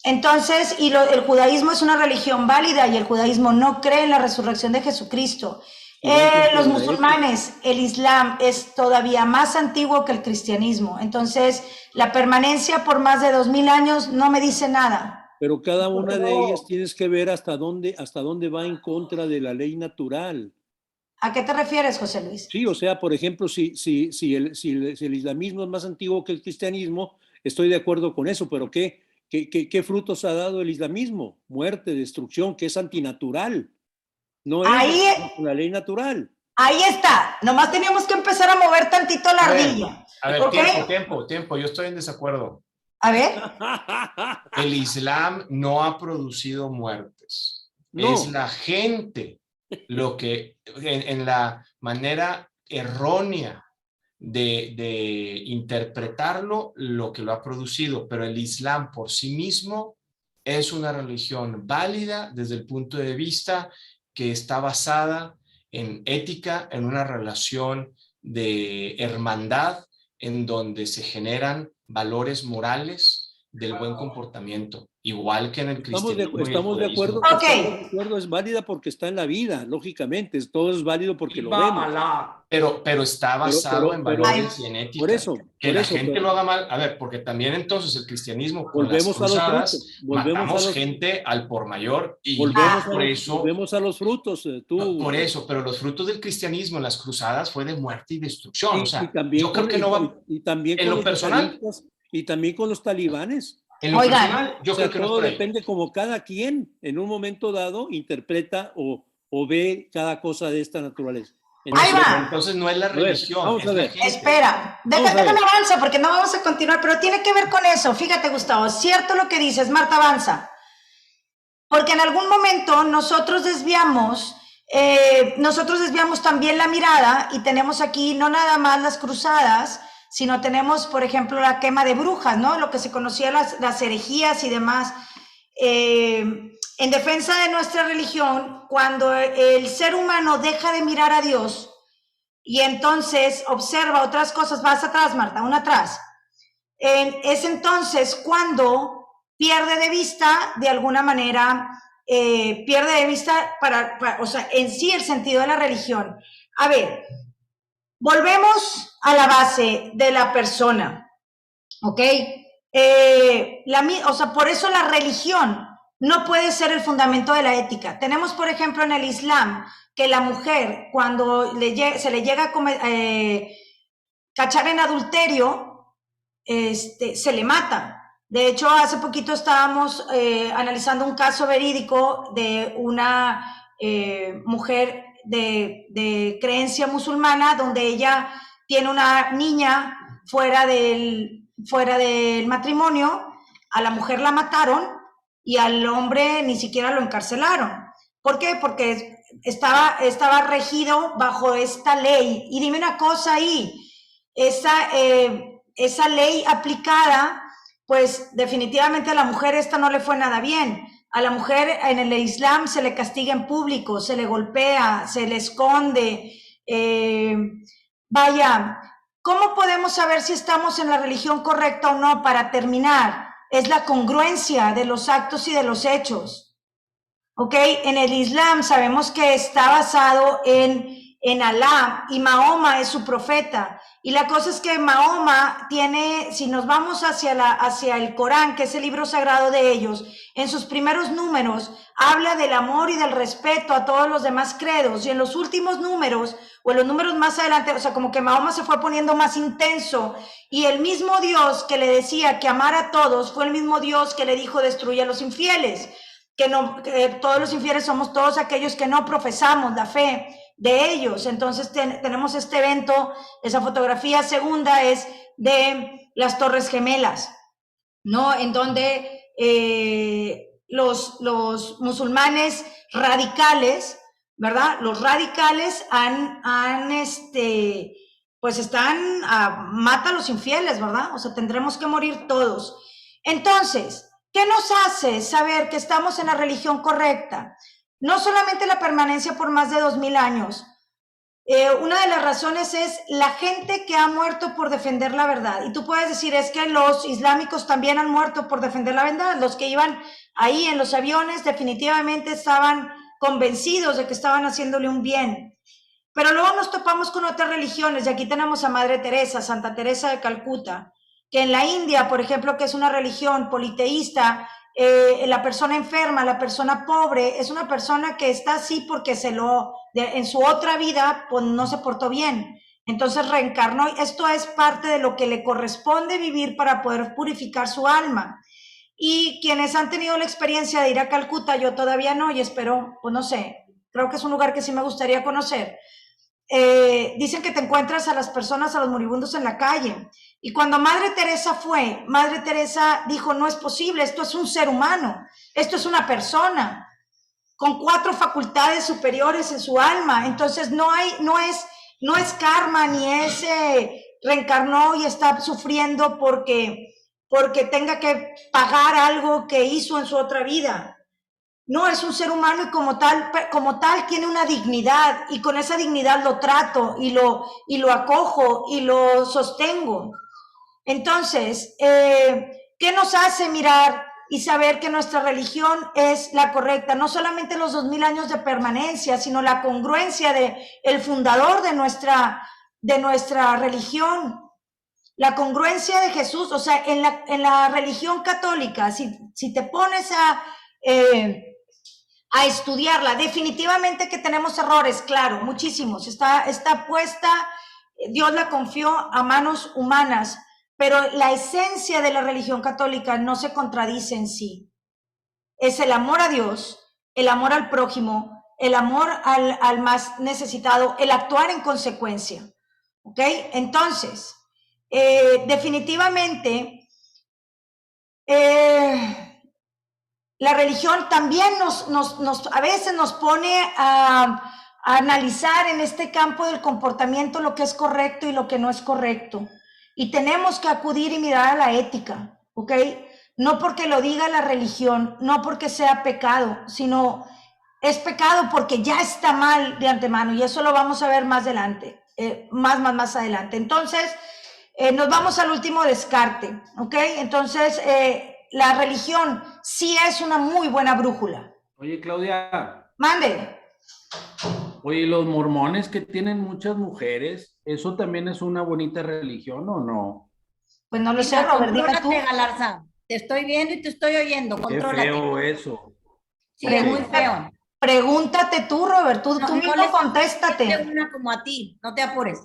Entonces, el judaísmo es una religión válida y el judaísmo no cree en la resurrección de Jesucristo. Los musulmanes, el islam es todavía más antiguo que el cristianismo. Entonces, la permanencia por más de 2000 años no me dice nada. Pero cada una de ellas tienes que ver hasta dónde va en contra de la ley natural. ¿A qué te refieres, José Luis? Sí, o sea, por ejemplo, si el islamismo es más antiguo que el cristianismo, estoy de acuerdo con eso, pero ¿qué frutos ha dado el islamismo? Muerte, destrucción, que es antinatural. No es una ley natural. Ahí está. Nomás teníamos que empezar a mover tantito la ardilla. A ver, ¿Okay? tiempo. Yo estoy en desacuerdo. A ver. El Islam no ha producido muertes. No. Es la gente lo que, en la manera errónea de interpretarlo, lo que lo ha producido. Pero el Islam por sí mismo es una religión válida desde el punto de vista que está basada en ética, en una relación de hermandad, en donde se generan valores morales del buen comportamiento, igual que en el cristianismo. Estamos de acuerdo. Okay. Estamos de acuerdo, es válida porque está en la vida, lógicamente, todo es válido porque lo vemos. Pero está basado en valores y en ética. Por eso. Que la gente lo haga mal. A ver, porque también entonces el cristianismo con volvemos las cruzadas, a los frutos. matamos gente al por mayor y volvemos a los frutos. Por eso, pero los frutos del cristianismo en las cruzadas fue de muerte y destrucción. Sí, o sea, también yo creo que no va... Y también en con lo los personal... Y también con los talibanes. En lo personal, yo creo que todo depende como cada quien en un momento dado interpreta o ve cada cosa de esta naturaleza. Entonces no es la religión. Vamos a ver. Espera, déjame avanza porque no vamos a continuar, pero tiene que ver con eso. Fíjate, Gustavo, cierto lo que dices, Marta, avanza. Porque en algún momento nosotros desviamos también la mirada y tenemos aquí no nada más las cruzadas, sino tenemos, por ejemplo, la quema de brujas, ¿no? Lo que se conocía las herejías y demás. En defensa de nuestra religión, cuando el ser humano deja de mirar a Dios y entonces observa otras cosas, vas atrás, Marta, una atrás, es entonces cuando pierde de vista, de alguna manera, pierde de vista o sea, en sí el sentido de la religión. A ver, volvemos a la base de la persona, ¿ok? O sea, por eso la religión no puede ser el fundamento de la ética. Tenemos, por ejemplo, en el Islam, que la mujer, cuando se le llega a cachar en adulterio, se le mata. De hecho, hace poquito estábamos analizando un caso verídico de una mujer de creencia musulmana, donde ella tiene una niña fuera del matrimonio, a la mujer la mataron y al hombre ni siquiera lo encarcelaron. ¿Por qué? Porque estaba regido bajo esta ley. Y dime una cosa ahí, esa ley aplicada, pues definitivamente a la mujer esta no le fue nada bien. A la mujer en el Islam se le castiga en público, se le golpea, se le esconde. Vaya, ¿cómo podemos saber si estamos en la religión correcta o no? Para terminar, es la congruencia de los actos y de los hechos. ¿Ok? En el Islam sabemos que está basado en Alá y Mahoma es su profeta. Y la cosa es que Mahoma tiene, si nos vamos hacia el Corán, que es el libro sagrado de ellos, en sus primeros números habla del amor y del respeto a todos los demás credos, y en los últimos números, o en los números más adelante, o sea, como que Mahoma se fue poniendo más intenso, y el mismo Dios que le decía que amara a todos, fue el mismo Dios que le dijo destruye a los infieles, que todos los infieles somos todos aquellos que no profesamos la fe de ellos. Entonces tenemos este evento, esa fotografía segunda es de las Torres Gemelas, ¿no? En donde los musulmanes radicales, ¿verdad? Los radicales pues están mata a los infieles, ¿verdad? O sea, tendremos que morir todos. Entonces, ¿qué nos hace saber que estamos en la religión correcta? No solamente la permanencia por más de 2000 años. Una de las razones es la gente que ha muerto por defender la verdad. Y tú puedes decir, es que los islámicos también han muerto por defender la verdad. Los que iban ahí en los aviones definitivamente estaban convencidos de que estaban haciéndole un bien. Pero luego nos topamos con otras religiones, y aquí tenemos a Madre Teresa, Santa Teresa de Calcuta, que en la India, por ejemplo, que es una religión politeísta, la persona enferma, la persona pobre, es una persona que está así porque en su otra vida pues, no se portó bien. Entonces reencarnó. Esto es parte de lo que le corresponde vivir para poder purificar su alma. Y quienes han tenido la experiencia de ir a Calcuta, yo todavía no, y espero, pues no sé, creo que es un lugar que sí me gustaría conocer. Dicen que te encuentras a las personas, a los moribundos en la calle. Y cuando Madre Teresa fue, Madre Teresa dijo, no es posible, esto es un ser humano, esto es una persona con 4 facultades superiores en su alma. Entonces no es karma, ni es reencarnó y está sufriendo porque tenga que pagar algo que hizo en su otra vida. No, es un ser humano y como tal tiene una dignidad, y con esa dignidad lo trato y lo acojo y lo sostengo. Entonces, ¿qué nos hace mirar y saber que nuestra religión es la correcta? No solamente los 2000 años de permanencia, sino la congruencia de el fundador de nuestra religión. La congruencia de Jesús, o sea, en la religión católica, si te pones a estudiarla, definitivamente que tenemos errores, claro, muchísimos. Está puesta, Dios la confió a manos humanas, pero la esencia de la religión católica no se contradice en sí. Es el amor a Dios, el amor al prójimo, el amor al más necesitado, el actuar en consecuencia. ¿Ok? Entonces, definitivamente, la religión también a veces nos pone a analizar en este campo del comportamiento lo que es correcto y lo que no es correcto. Y tenemos que acudir y mirar a la ética, ¿ok? No porque lo diga la religión, no porque sea pecado, sino es pecado porque ya está mal de antemano, y eso lo vamos a ver más adelante, más adelante. Entonces, nos vamos al último descarte, ¿ok? Entonces, la religión sí es una muy buena brújula. Oye, Claudia. Mande. Oye, los mormones que tienen muchas mujeres, ¿eso también es una bonita religión o no? Pues no lo sé, Robert, dime tú. Galarza. Te estoy viendo y te estoy oyendo. Qué feo eso. Sí, es muy feo. Pregúntate tú, Robert, tú mismo contéstate. Una como a ti, no te apures.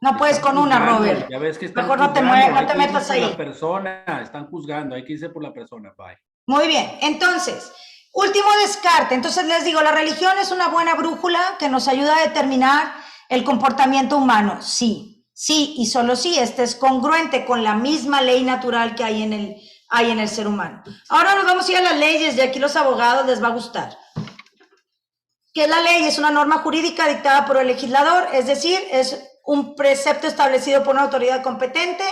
No puedes con una, Robert. Ya ves que están mejor no te metas ahí. La persona, están juzgando, hay que irse por la persona, bye. Muy bien, entonces, último descarte. Entonces les digo, la religión es una buena brújula que nos ayuda a determinar el comportamiento humano. Sí, sí y solo sí, este es congruente con la misma ley natural que hay en el ser humano. Ahora nos vamos a ir a las leyes, y aquí los abogados les va a gustar. ¿Qué es la ley? Es una norma jurídica dictada por el legislador, es decir, es un precepto establecido por una autoridad competente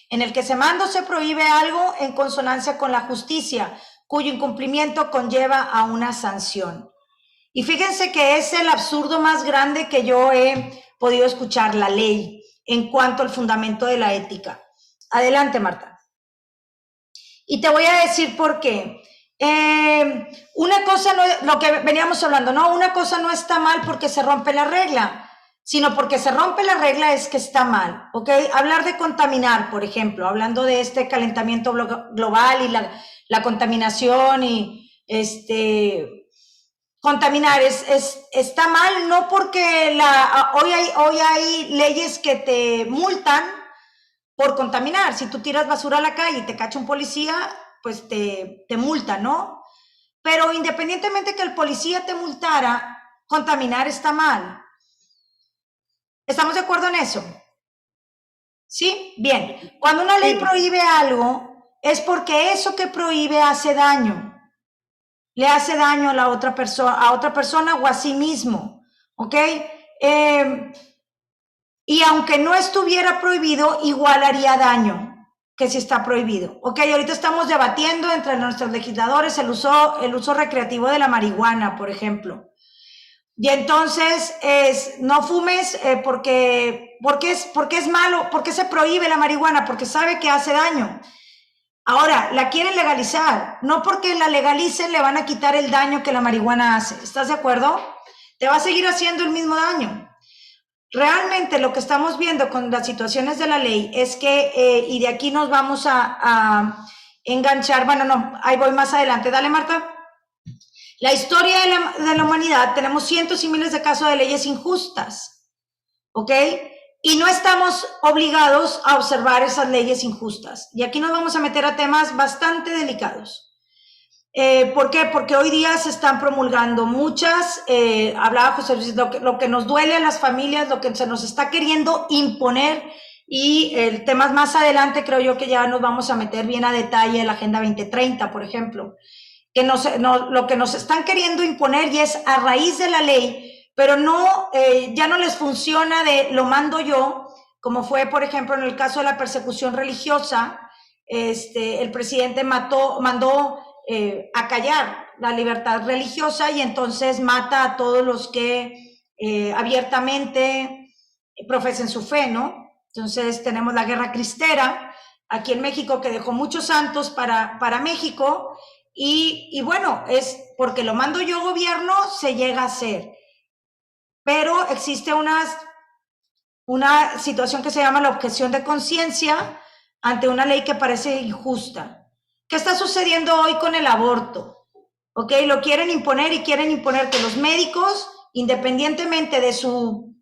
en el que se manda o se prohíbe algo en consonancia con la justicia, cuyo incumplimiento conlleva a una sanción. Y fíjense que es el absurdo más grande que yo he podido escuchar, la ley, en cuanto al fundamento de la ética. Adelante, Marta. Y te voy a decir por qué. Una cosa, no, lo que veníamos hablando, ¿no? Una cosa no está mal porque se rompe la regla, sino porque se rompe la regla es que está mal, ¿ok? Hablar de contaminar, por ejemplo, hablando de este calentamiento global y la contaminación y contaminar está mal, no porque hoy hay leyes que te multan por contaminar. Si tú tiras basura a la calle y te cacha un policía, pues te multa, ¿no? Pero independientemente que el policía te multara, contaminar está mal. ¿Estamos de acuerdo en eso? ¿Sí? Bien. Cuando una ley prohíbe algo, es porque eso que prohíbe hace daño. Le hace daño a la otra persona o a sí mismo. ¿Ok? Y aunque no estuviera prohibido, igual haría daño que si está prohibido. Ok, ahorita estamos debatiendo entre nuestros legisladores el uso recreativo de la marihuana, por ejemplo. Y entonces no fumes porque es malo, porque se prohíbe la marihuana, porque sabe que hace daño. Ahora, la quieren legalizar, no porque la legalicen le van a quitar el daño que la marihuana hace. ¿Estás de acuerdo? Te va a seguir haciendo el mismo daño. Realmente lo que estamos viendo con las situaciones de la ley es que, y de aquí nos vamos a enganchar, bueno, no, ahí voy más adelante. Dale, Marta. La historia de la humanidad, tenemos cientos y miles de casos de leyes injustas, ¿ok? Y no estamos obligados a observar esas leyes injustas. Y aquí nos vamos a meter a temas bastante delicados. ¿Por qué? Porque hoy día se están promulgando muchas, hablaba José Luis, lo que nos duele a las familias, lo que se nos está queriendo imponer, y el tema más adelante creo yo que ya nos vamos a meter bien a detalle en la Agenda 2030, por ejemplo. Lo que nos están queriendo imponer y es a raíz de la ley, pero no, ya no les funciona de lo mando yo, como fue, por ejemplo, en el caso de la persecución religiosa, el presidente mandó a callar la libertad religiosa y entonces mata a todos los que abiertamente profesen su fe, ¿no? Entonces tenemos la guerra cristera aquí en México que dejó muchos santos para México. Y bueno, es porque lo mando yo gobierno, se llega a hacer. Pero existe una situación que se llama la objeción de conciencia ante una ley que parece injusta. ¿Qué está sucediendo hoy con el aborto? ¿Ok? Lo quieren imponer y quieren imponer que los médicos, independientemente de su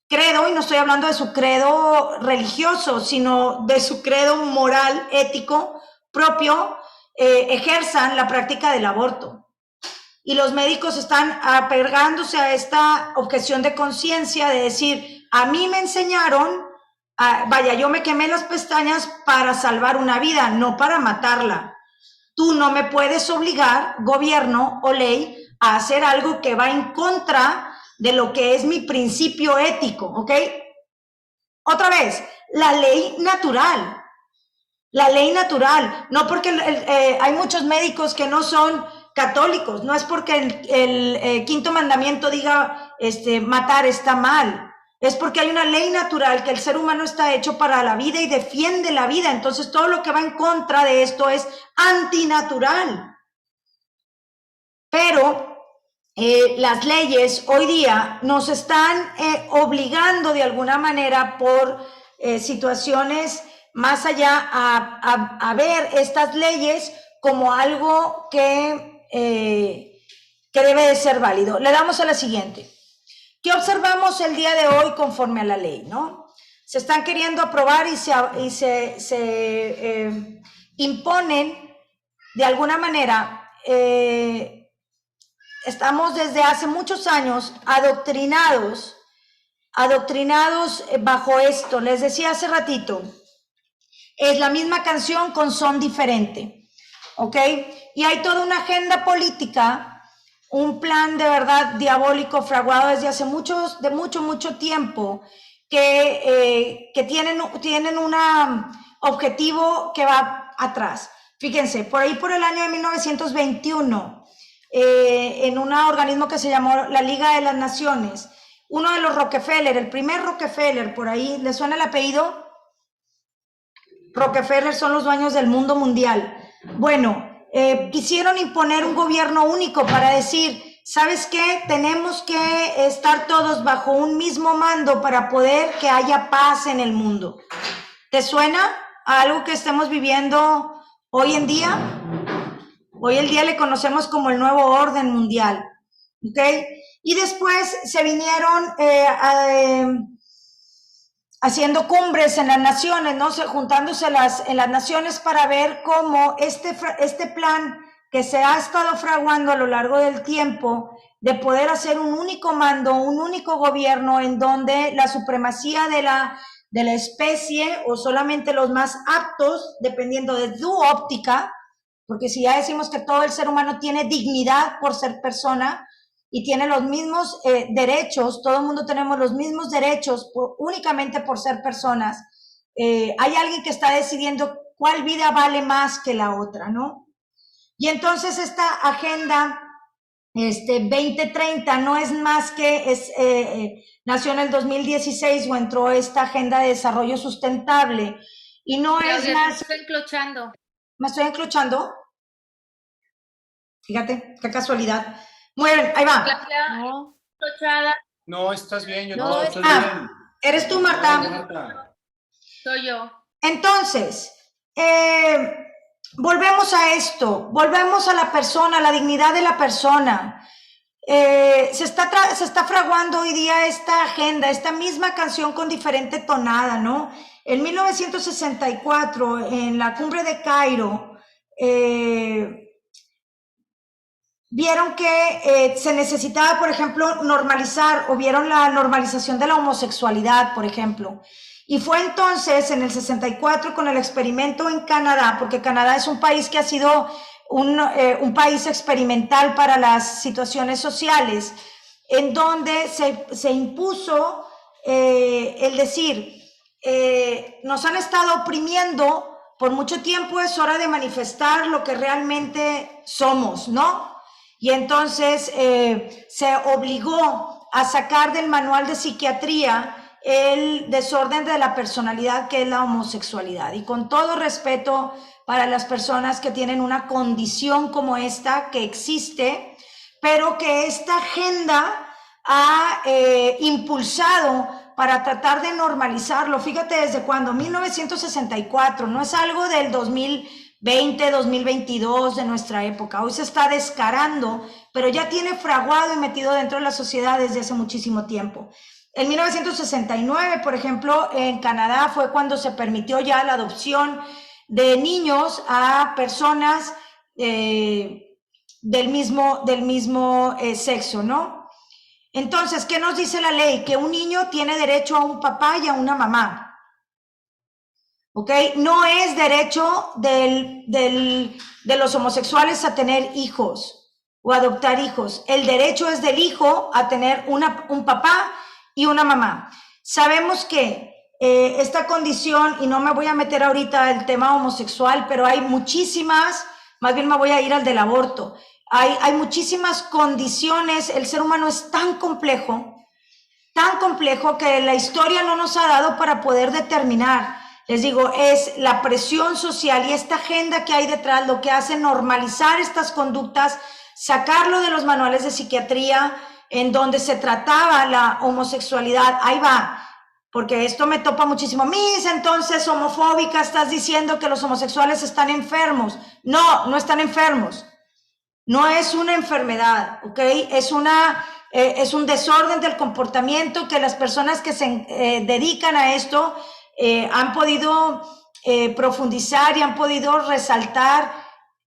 credo, y no estoy hablando de su credo religioso, sino de su credo moral, ético, propio, ejerzan la práctica del aborto. Y los médicos están apegándose a esta objeción de conciencia de decir, a mí me enseñaron, yo me quemé las pestañas para salvar una vida, no para matarla. tú no me puedes obligar, gobierno o ley, a hacer algo que va en contra de lo que es mi principio ético, ¿ok? Otra vez, la ley natural. La ley natural, no porque hay muchos médicos que no son católicos, no es porque el quinto mandamiento diga matar está mal, es porque hay una ley natural que el ser humano está hecho para la vida y defiende la vida, entonces todo lo que va en contra de esto es antinatural. Pero las leyes hoy día nos están obligando de alguna manera por situaciones más allá a ver estas leyes como algo que debe de ser válido. Le damos a la siguiente. ¿Qué observamos el día de hoy conforme a la ley, no? Se están queriendo aprobar y se imponen de alguna manera. Estamos desde hace muchos años adoctrinados bajo esto. Les decía hace ratito, es la misma canción con son diferente, ¿ok? Y hay toda una agenda política, un plan de verdad diabólico fraguado desde hace mucho tiempo que tienen un objetivo que va atrás. Fíjense, por ahí por el año de 1921, en un organismo que se llamó la Liga de las Naciones, uno de los Rockefeller, el primer Rockefeller, por ahí, ¿le suena el apellido? Rockefeller son los dueños del mundo mundial. Bueno, quisieron imponer un gobierno único para decir, ¿sabes qué? Tenemos que estar todos bajo un mismo mando para poder que haya paz en el mundo. ¿Te suena a algo que estemos viviendo hoy en día? Hoy en día le conocemos como el nuevo orden mundial, ¿ok? Y después se vinieron haciendo cumbres en las naciones, ¿no? Juntándose en las naciones para ver cómo este plan que se ha estado fraguando a lo largo del tiempo de poder hacer un único mando, un único gobierno en donde la supremacía de la especie o solamente los más aptos, dependiendo de tu óptica, porque si ya decimos que todo el ser humano tiene dignidad por ser persona, y tiene los mismos derechos, todo el mundo tenemos los mismos derechos únicamente por ser personas. Hay alguien que está decidiendo cuál vida vale más que la otra, ¿no? Y entonces esta agenda 2030 no es más que nació en el 2016 o entró esta agenda de desarrollo sustentable y no es más... Me estoy enclochando. ¿Me estoy enclochando? Fíjate, qué casualidad. Muy bien, ahí va. No, estás bien. Eres tú, Marta. Soy yo. Entonces, volvemos a esto, volvemos a la persona, a la dignidad de la persona. Se está fraguando hoy día esta agenda, esta misma canción con diferente tonada, ¿no? En 1964, en la cumbre de Cairo, vieron que se necesitaba, por ejemplo, normalizar, o vieron la normalización de la homosexualidad, por ejemplo. Y fue entonces, en el 64, con el experimento en Canadá, porque Canadá es un país que ha sido un país experimental para las situaciones sociales, en donde se impuso el decir, nos han estado oprimiendo por mucho tiempo, es hora de manifestar lo que realmente somos, ¿no? Y entonces se obligó a sacar del manual de psiquiatría el desorden de la personalidad, que es la homosexualidad. Y con todo respeto para las personas que tienen una condición como esta, que existe, pero que esta agenda ha impulsado para tratar de normalizarlo. Fíjate desde cuándo, 1964, no es algo del 2020, 2022 de nuestra época. Hoy se está descarando, pero ya tiene fraguado y metido dentro de la sociedad desde hace muchísimo tiempo. En 1969, por ejemplo, en Canadá fue cuando se permitió ya la adopción de niños a personas del mismo sexo, ¿no? Entonces, ¿qué nos dice la ley? Que un niño tiene derecho a un papá y a una mamá. ¿Ok? No es derecho del de los homosexuales a tener hijos o adoptar hijos. El derecho es del hijo a tener un papá y una mamá. Sabemos que esta condición, y no me voy a meter ahorita el tema homosexual, pero hay muchísimas, más bien me voy a ir al del aborto. Hay muchísimas condiciones, el ser humano es tan complejo que la historia no nos ha dado para poder determinar. Les digo, es la presión social y esta agenda que hay detrás lo que hace normalizar estas conductas, sacarlo de los manuales de psiquiatría en donde se trataba la homosexualidad. Ahí va, porque esto me topa muchísimo. Miss, entonces homofóbica, estás diciendo que los homosexuales están enfermos. No, no están enfermos. No es una enfermedad, ¿ok? Es un desorden del comportamiento que las personas que se dedican a esto han podido profundizar y han podido resaltar.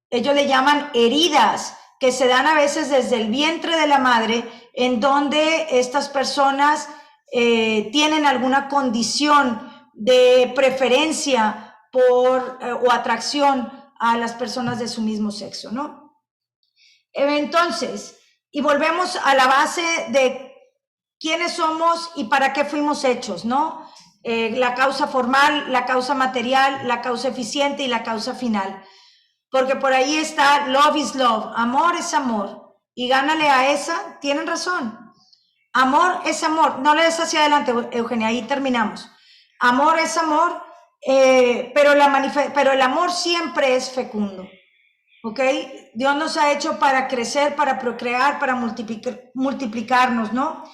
Ellos le llaman heridas que se dan a veces desde el vientre de la madre, en donde estas personas tienen alguna condición de preferencia por o atracción a las personas de su mismo sexo, ¿no? Entonces, y volvemos a la base de quiénes somos y para qué fuimos hechos, ¿no? La causa formal, la causa material, la causa eficiente y la causa final. Porque por ahí está love is love, amor es amor. Y gánale a esa, tienen razón. Amor es amor. No le des hacia adelante, Eugenia, ahí terminamos. Amor es amor, pero el amor siempre es fecundo. ¿Ok? Dios nos ha hecho para crecer, para procrear, para multiplicarnos, ¿no?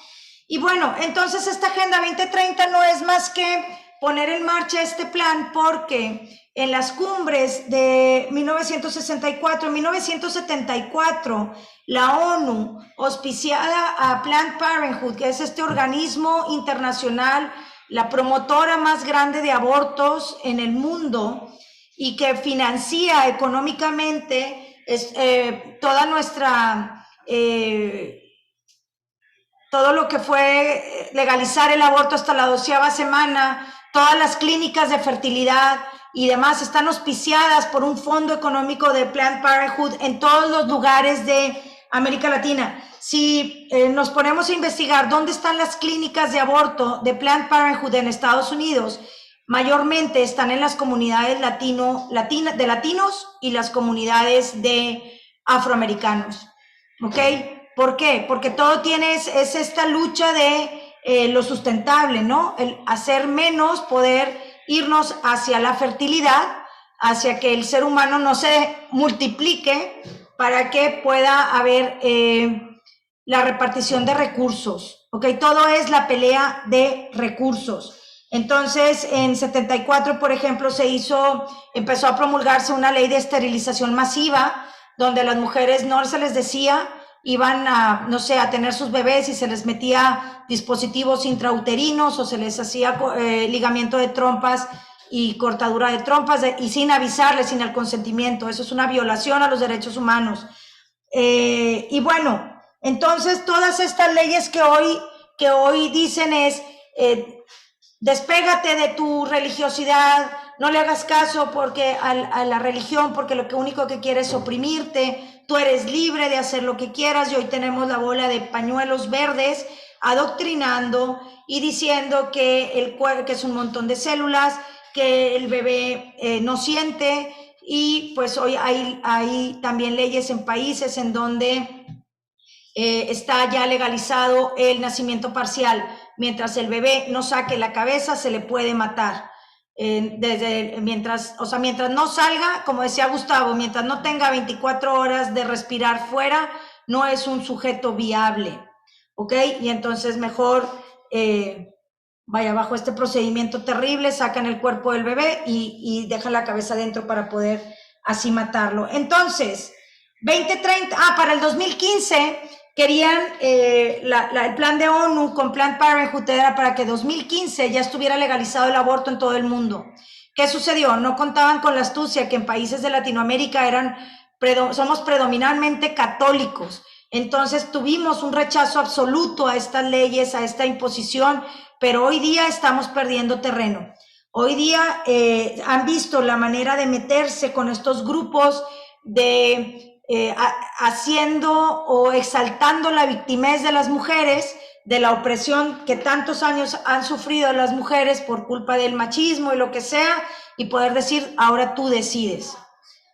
Y bueno, entonces esta Agenda 2030 no es más que poner en marcha este plan, porque en las cumbres de 1964, 1974, la ONU, auspiciada a Planned Parenthood, que es este organismo internacional, la promotora más grande de abortos en el mundo, y que financia económicamente toda nuestra, todo lo que fue legalizar el aborto hasta la 12ª semana, todas las clínicas de fertilidad y demás están auspiciadas por un fondo económico de Planned Parenthood en todos los lugares de América Latina. Si nos ponemos a investigar dónde están las clínicas de aborto de Planned Parenthood en Estados Unidos, mayormente están en las comunidades de latinos y las comunidades de afroamericanos, ¿ok? ¿Por qué? Porque todo es esta lucha de lo sustentable, ¿no? El hacer menos, poder irnos hacia la fertilidad, hacia que el ser humano no se multiplique para que pueda haber la repartición de recursos, ¿ok? Todo es la pelea de recursos. Entonces, en 74, por ejemplo, empezó a promulgarse una ley de esterilización masiva, donde a las mujeres no se les decía, iban a, no sé, a tener sus bebés y se les metía dispositivos intrauterinos o se les hacía ligamiento de trompas y cortadura de trompas y sin avisarles, sin el consentimiento. Eso es una violación a los derechos humanos. Y bueno, entonces todas estas leyes que hoy dicen es... despégate de tu religiosidad, no le hagas caso a la religión, porque lo único que quiere es oprimirte, tú eres libre de hacer lo que quieras, y hoy tenemos la bola de pañuelos verdes adoctrinando y diciendo que es un montón de células, que el bebé no siente, y pues hoy hay también leyes en países en donde está ya legalizado el nacimiento parcial. Mientras el bebé no saque la cabeza, se le puede matar. Mientras no salga, como decía Gustavo, mientras no tenga 24 horas de respirar fuera, no es un sujeto viable, ¿ok? Y entonces mejor vaya bajo este procedimiento terrible, sacan el cuerpo del bebé y dejan la cabeza dentro para poder así matarlo. Entonces, 2030, para el 2015... querían, el plan de ONU con Planned Parenthood era para que 2015 ya estuviera legalizado el aborto en todo el mundo. ¿Qué sucedió? No contaban con la astucia que en países de Latinoamérica somos predominantemente católicos. Entonces tuvimos un rechazo absoluto a estas leyes, a esta imposición, pero hoy día estamos perdiendo terreno. Hoy día han visto la manera de meterse con estos grupos haciendo o exaltando la victimez de las mujeres, de la opresión que tantos años han sufrido las mujeres por culpa del machismo y lo que sea, y poder decir, ahora tú decides,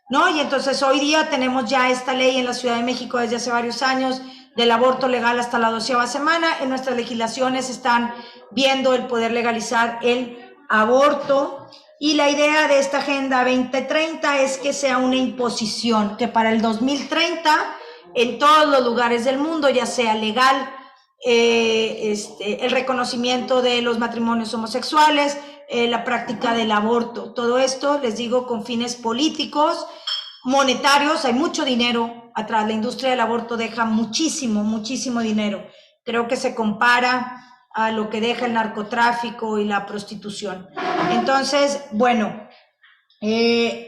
¿no? Y entonces hoy día tenemos ya esta ley en la Ciudad de México desde hace varios años del aborto legal hasta la 12ª semana. En nuestras legislaciones están viendo el poder legalizar el aborto, y la idea de esta Agenda 2030 es que sea una imposición, que para el 2030 en todos los lugares del mundo ya sea legal el reconocimiento de los matrimonios homosexuales, la práctica del aborto. Todo esto, les digo, con fines políticos, monetarios. Hay mucho dinero atrás. La industria del aborto deja muchísimo, muchísimo dinero. Creo que se compara a lo que deja el narcotráfico y la prostitución. Entonces, bueno,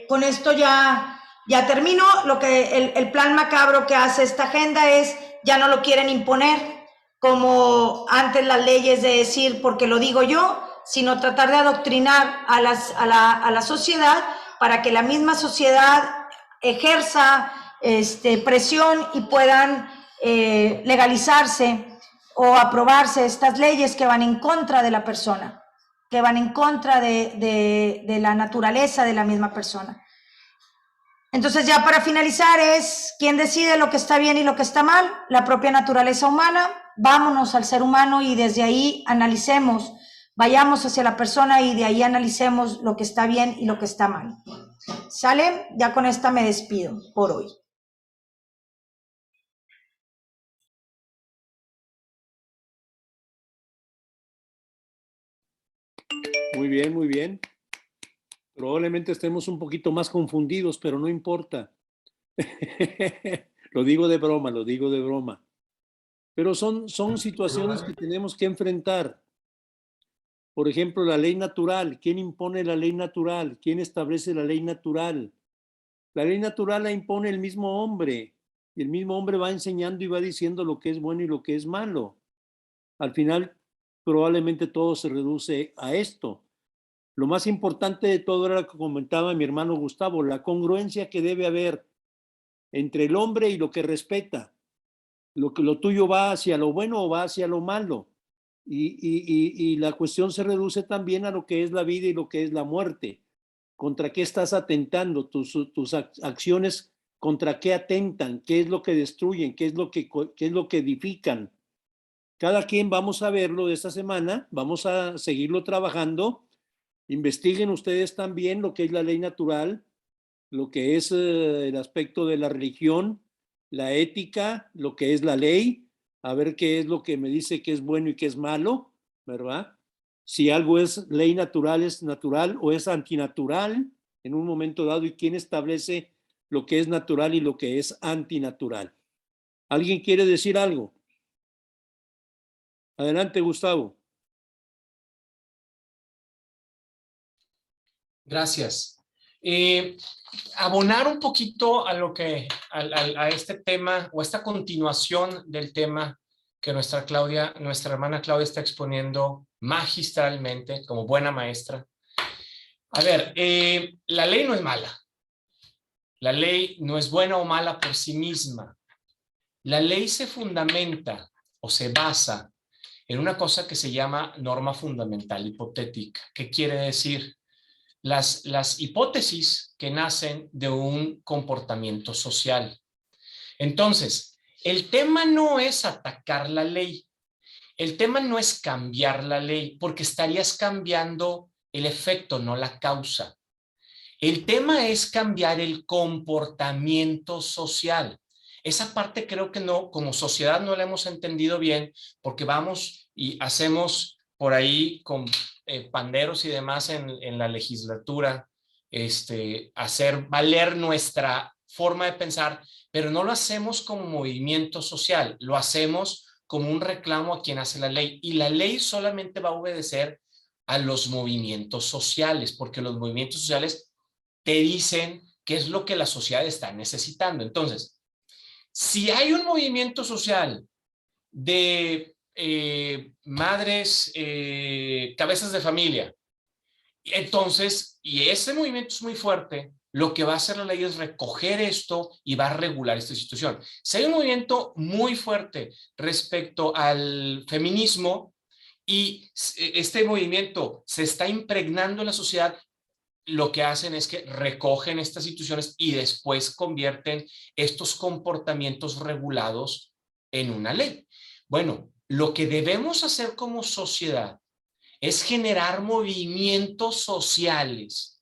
con esto ya termino. Lo que el plan macabro que hace esta agenda es, ya no lo quieren imponer como antes las leyes de decir porque lo digo yo, sino tratar de adoctrinar a la sociedad para que la misma sociedad ejerza presión y puedan legalizarse o aprobarse estas leyes que van en contra de la persona, que van en contra de la naturaleza de la misma persona. Entonces, ya para finalizar, es quién decide lo que está bien y lo que está mal, la propia naturaleza humana. Vámonos al ser humano y desde ahí analicemos, vayamos hacia la persona y de ahí analicemos lo que está bien y lo que está mal. ¿Sale? Ya con esta me despido por hoy. Muy bien, muy bien. Probablemente estemos un poquito más confundidos, pero no importa. Lo digo de broma, lo digo de broma. Pero son situaciones que tenemos que enfrentar. Por ejemplo, la ley natural. ¿Quién impone la ley natural? ¿Quién establece la ley natural? La ley natural la impone el mismo hombre. Y el mismo hombre va enseñando y va diciendo lo que es bueno y lo que es malo. Al final, probablemente todo se reduce a esto. Lo más importante de todo era lo que comentaba mi hermano Gustavo, la congruencia que debe haber entre el hombre y lo que respeta. Lo tuyo va hacia lo bueno o va hacia lo malo. Y la cuestión se reduce también a lo que es la vida y lo que es la muerte. ¿Contra qué estás atentando? Tus acciones, ¿contra qué atentan? ¿Qué es lo que destruyen? ¿Qué es lo que edifican? Cada quien vamos a verlo de esta semana, vamos a seguirlo trabajando. Investiguen ustedes también lo que es la ley natural, lo que es el aspecto de la religión, la ética, lo que es la ley, a ver qué es lo que me dice que es bueno y que es malo, ¿verdad? Si algo es ley natural, es natural o es antinatural en un momento dado, y quién establece lo que es natural y lo que es antinatural. ¿Alguien quiere decir algo? Adelante, Gustavo. Gracias. Abonar un poquito a lo que a este tema o esta continuación del tema que nuestra hermana Claudia está exponiendo magistralmente como buena maestra. A ver, la ley no es mala. La ley no es buena o mala por sí misma. La ley se fundamenta o se basa en una cosa que se llama norma fundamental hipotética. ¿Qué quiere decir? Las hipótesis que nacen de un comportamiento social. Entonces, el tema no es atacar la ley, el tema no es cambiar la ley, porque estarías cambiando el efecto, no la causa. El tema es cambiar el comportamiento social. Esa parte creo que no, como sociedad no la hemos entendido bien, porque vamos y hacemos por ahí con panderos y demás en la legislatura, hacer valer nuestra forma de pensar, pero no lo hacemos como movimiento social, lo hacemos como un reclamo a quien hace la ley, y la ley solamente va a obedecer a los movimientos sociales, porque los movimientos sociales te dicen qué es lo que la sociedad está necesitando. Entonces, si hay un movimiento social de madres, cabezas de familia, entonces, y ese movimiento es muy fuerte, lo que va a hacer la ley es recoger esto y va a regular esta situación. Si hay un movimiento muy fuerte respecto al feminismo y este movimiento se está impregnando en la sociedad, lo que hacen es que recogen estas situaciones y después convierten estos comportamientos regulados en una ley. Bueno, lo que debemos hacer como sociedad es generar movimientos sociales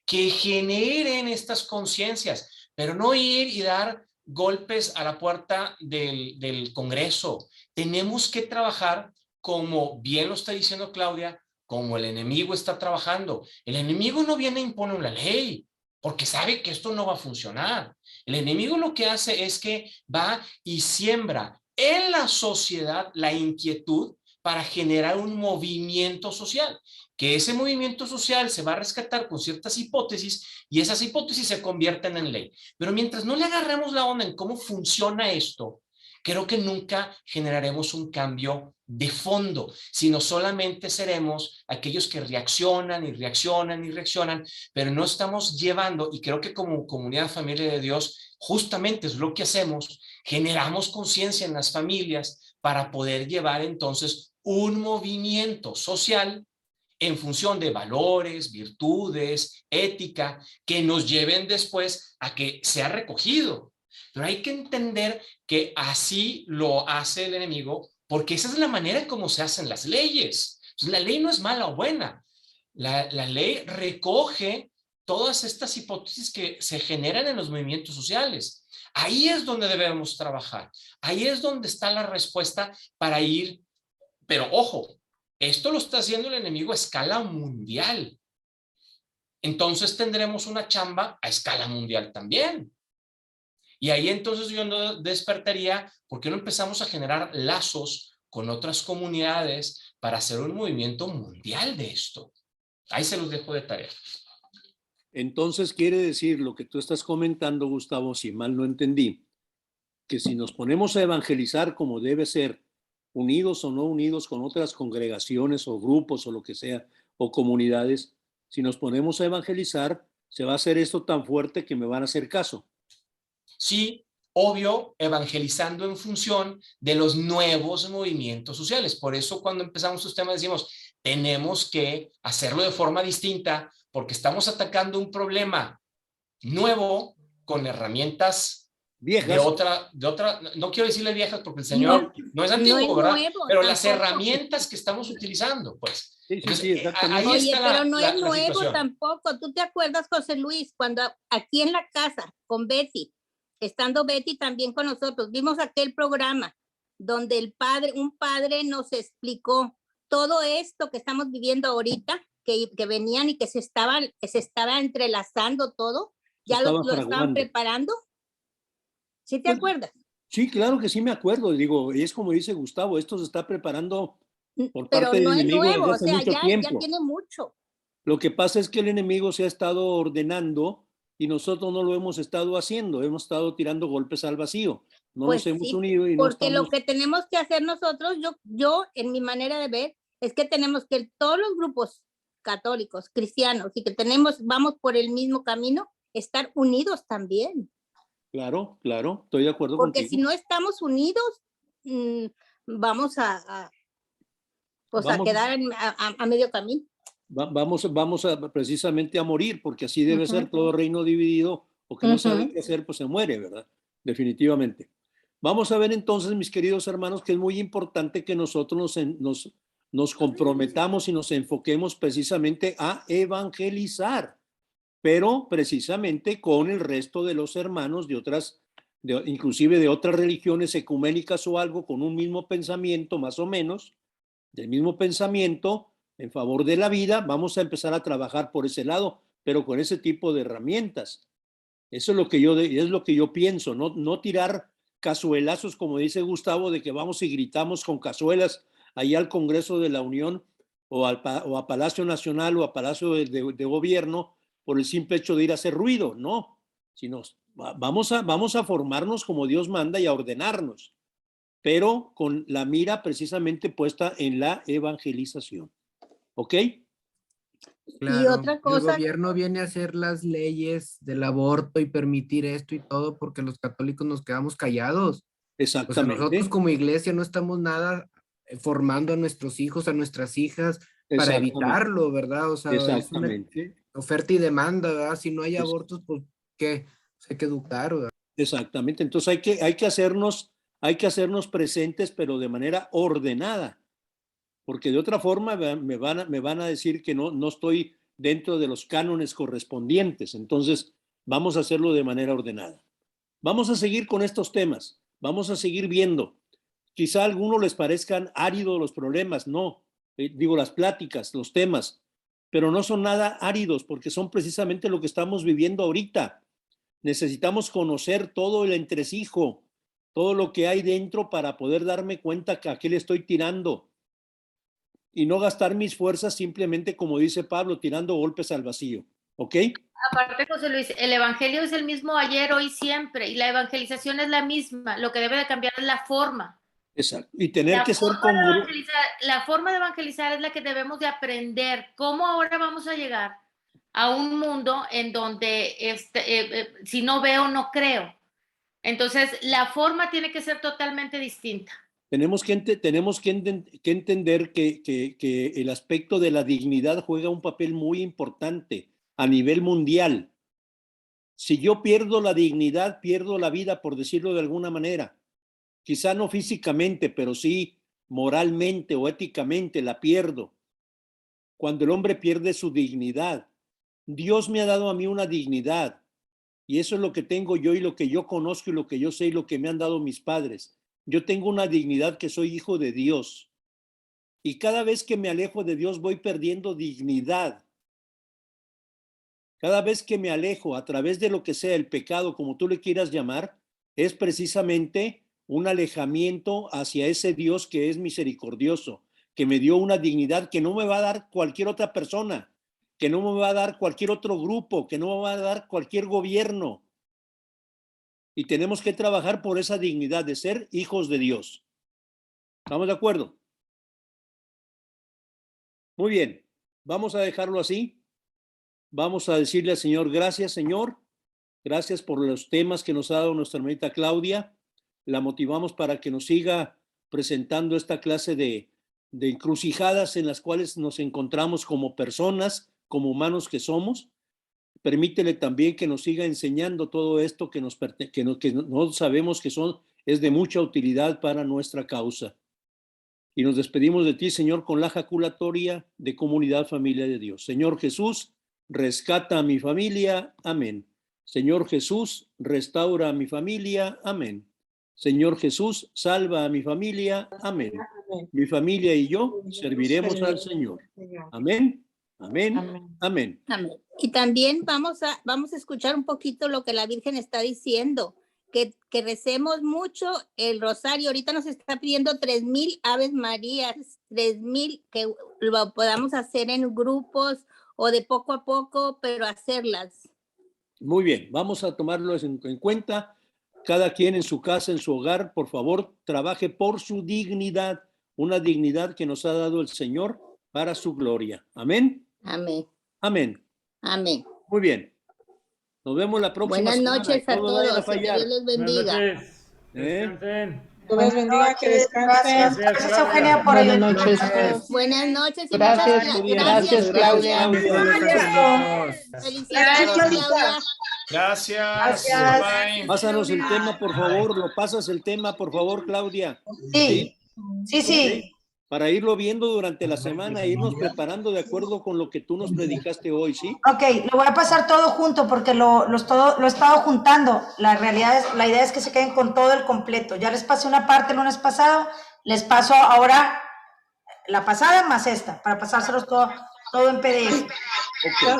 que generen estas conciencias, pero no ir y dar golpes a la puerta del Congreso. Tenemos que trabajar como bien lo está diciendo Claudia, como el enemigo está trabajando. El enemigo no viene a imponer una ley, porque sabe que esto no va a funcionar. El enemigo lo que hace es que va y siembra en la sociedad la inquietud para generar un movimiento social, que ese movimiento social se va a rescatar con ciertas hipótesis y esas hipótesis se convierten en ley. Pero mientras no le agarremos la onda en cómo funciona esto, creo que nunca generaremos un cambio de fondo, sino solamente seremos aquellos que reaccionan y reaccionan y reaccionan, pero no estamos llevando, y creo que como comunidad familia de Dios, justamente es lo que hacemos, generamos conciencia en las familias para poder llevar entonces un movimiento social en función de valores, virtudes, ética, que nos lleven después a que sea recogido. Pero hay que entender que así lo hace el enemigo, porque esa es la manera en cómo se hacen las leyes. Entonces, la ley no es mala o buena. La ley recoge todas estas hipótesis que se generan en los movimientos sociales. Ahí es donde debemos trabajar. Ahí es donde está la respuesta para ir. Pero ojo, esto lo está haciendo el enemigo a escala mundial. Entonces tendremos una chamba a escala mundial también. Y ahí entonces yo no despertaría, ¿por qué no empezamos a generar lazos con otras comunidades para hacer un movimiento mundial de esto? Ahí se los dejo de tarea. Entonces quiere decir lo que tú estás comentando, Gustavo, si mal no entendí, que si nos ponemos a evangelizar como debe ser, unidos o no unidos con otras congregaciones o grupos o lo que sea, o comunidades, si nos ponemos a evangelizar, se va a hacer esto tan fuerte que me van a hacer caso. Sí, obvio, evangelizando en función de los nuevos movimientos sociales. Por eso cuando empezamos estos temas decimos, tenemos que hacerlo de forma distinta porque estamos atacando un problema nuevo con herramientas viejas. De otra, no quiero decirle viejas porque el Señor no es antiguo, no es ¿verdad? Nuevo, pero las herramientas que estamos utilizando, pues. Sí, exactamente. Oye, pero no es nuevo tampoco. ¿Tú te acuerdas, José Luis, cuando aquí en la casa con Betty, estando Betty también con nosotros, vimos aquel programa donde un padre nos explicó todo esto que estamos viviendo ahorita, que venían y que se estaba entrelazando todo, ya lo estaban preparando? ¿Sí te acuerdas? Sí, claro que sí me acuerdo. Digo, es como dice Gustavo, esto se está preparando por parte del enemigo desde hace mucho tiempo. Ya tiene mucho. Lo que pasa es que el enemigo se ha estado ordenando y nosotros no lo hemos estado haciendo. Hemos estado tirando golpes al vacío. No nos hemos unido y no porque lo que tenemos que hacer nosotros, yo en mi manera de ver, es que tenemos que todos los grupos católicos, cristianos, y que vamos por el mismo camino, estar unidos también. Claro, estoy de acuerdo porque contigo. Si no estamos unidos, vamos a quedar a medio camino. Vamos precisamente a morir, porque así debe ser todo reino dividido, o que no sabe qué hacer, pues se muere, ¿verdad? Definitivamente. Vamos a ver entonces, mis queridos hermanos, que es muy importante que nosotros nos comprometamos y nos enfoquemos precisamente a evangelizar, pero precisamente con el resto de los hermanos de inclusive de otras religiones ecuménicas o algo, con un mismo pensamiento, más o menos, del mismo pensamiento en favor de la vida. Vamos a empezar a trabajar por ese lado, pero con ese tipo de herramientas. Eso es lo que yo pienso, no tirar cazuelazos, como dice Gustavo, de que vamos y gritamos con cazuelas ahí al Congreso de la Unión o a Palacio Nacional o a Palacio de Gobierno, por el simple hecho de ir a hacer ruido, no, sino vamos a formarnos como Dios manda y a ordenarnos, pero con la mira precisamente puesta en la evangelización. ¿Ok? Claro, otra cosa- el gobierno viene a hacer las leyes del aborto y permitir esto y todo porque los católicos nos quedamos callados. O sea, Exactamente. nosotros como iglesia no estamos nada formando a nuestros hijos, a nuestras hijas para Exactamente. evitarlo, ¿verdad? O sea, es una Exactamente. oferta y demanda, ¿verdad? Si no hay abortos, pues, ¿qué? Pues hay que educar, ¿verdad? Exactamente. Entonces hay que hacernos presentes, pero de manera ordenada, porque de otra forma me van a decir que no estoy dentro de los cánones correspondientes. Entonces vamos a hacerlo de manera ordenada. Vamos a seguir con estos temas. Vamos a seguir viendo. Quizá a algunos les parezcan áridos los problemas, no. Digo, las pláticas, los temas, pero no son nada áridos porque son precisamente lo que estamos viviendo ahorita. Necesitamos conocer todo el entresijo, todo lo que hay dentro para poder darme cuenta que a qué le estoy tirando y no gastar mis fuerzas simplemente, como dice Pablo, tirando golpes al vacío. ¿Ok? Aparte, José Luis, el evangelio es el mismo ayer, hoy, siempre, y la evangelización es la misma. Lo que debe de cambiar es la forma. Exacto. Y tener que ser La forma de evangelizar es la que debemos de aprender. ¿Cómo ahora vamos a llegar a un mundo en donde si no veo, no creo? Entonces, la forma tiene que ser totalmente distinta. Tenemos que entender que el aspecto de la dignidad juega un papel muy importante a nivel mundial. Si yo pierdo la dignidad, pierdo la vida, por decirlo de alguna manera. Quizá no físicamente, pero sí moralmente o éticamente la pierdo. Cuando el hombre pierde su dignidad. Dios me ha dado a mí una dignidad y eso es lo que tengo yo y lo que yo conozco y lo que yo sé y lo que me han dado mis padres. Yo tengo una dignidad que soy hijo de Dios y cada vez que me alejo de Dios voy perdiendo dignidad. Cada vez que me alejo a través de lo que sea el pecado, como tú le quieras llamar, es precisamente un alejamiento hacia ese Dios que es misericordioso, que me dio una dignidad que no me va a dar cualquier otra persona, que no me va a dar cualquier otro grupo, que no me va a dar cualquier gobierno. Y tenemos que trabajar por esa dignidad de ser hijos de Dios. ¿Estamos de acuerdo? Muy bien, vamos a dejarlo así. Vamos a decirle al Señor, gracias Señor, gracias por los temas que nos ha dado nuestra hermanita Claudia. La motivamos para que nos siga presentando esta clase de encrucijadas en las cuales nos encontramos como personas, como humanos que somos. Permítele también que nos siga enseñando todo esto que no sabemos que es de mucha utilidad para nuestra causa. Y nos despedimos de ti, Señor, con la jaculatoria de Comunidad Familia de Dios. Señor Jesús, rescata a mi familia. Amén. Señor Jesús, restaura a mi familia. Amén. Señor Jesús, salva a mi familia. Amén. Mi familia y yo serviremos al Señor. Amén. Amén. Amén. Amén. Y también vamos a escuchar un poquito lo que la Virgen está diciendo, que recemos mucho el rosario. Ahorita nos está pidiendo 3,000 Aves Marías, 3,000, que lo podamos hacer en grupos o de poco a poco, pero hacerlas. Muy bien, vamos a tomarlo en cuenta. Cada quien en su casa, en su hogar, por favor, trabaje por su dignidad, una dignidad que nos ha dado el Señor para su gloria. Amén. Amén. Amén. Amén. Muy bien. Nos vemos la próxima semana. Buenas noches a todos. Que Dios los bendiga. Dios los bendiga, que descansen. Gracias, Eugenia, por Buenas noches. Buenas noches. Y Gracias, Claudia. Felicidades, Claudia. Gracias. Bye. Pásanos el tema, por favor. Lo pasas el tema, por favor, Claudia. Sí. Sí. Para irlo viendo durante la semana, irnos preparando de acuerdo con lo que tú nos predicaste hoy, ¿sí? Ok, lo voy a pasar todo junto porque lo he estado juntando. La idea es que se queden con todo el completo. Ya les pasé una parte el lunes pasado, les paso ahora la pasada más esta, para pasárselos todo en PDF. Okay.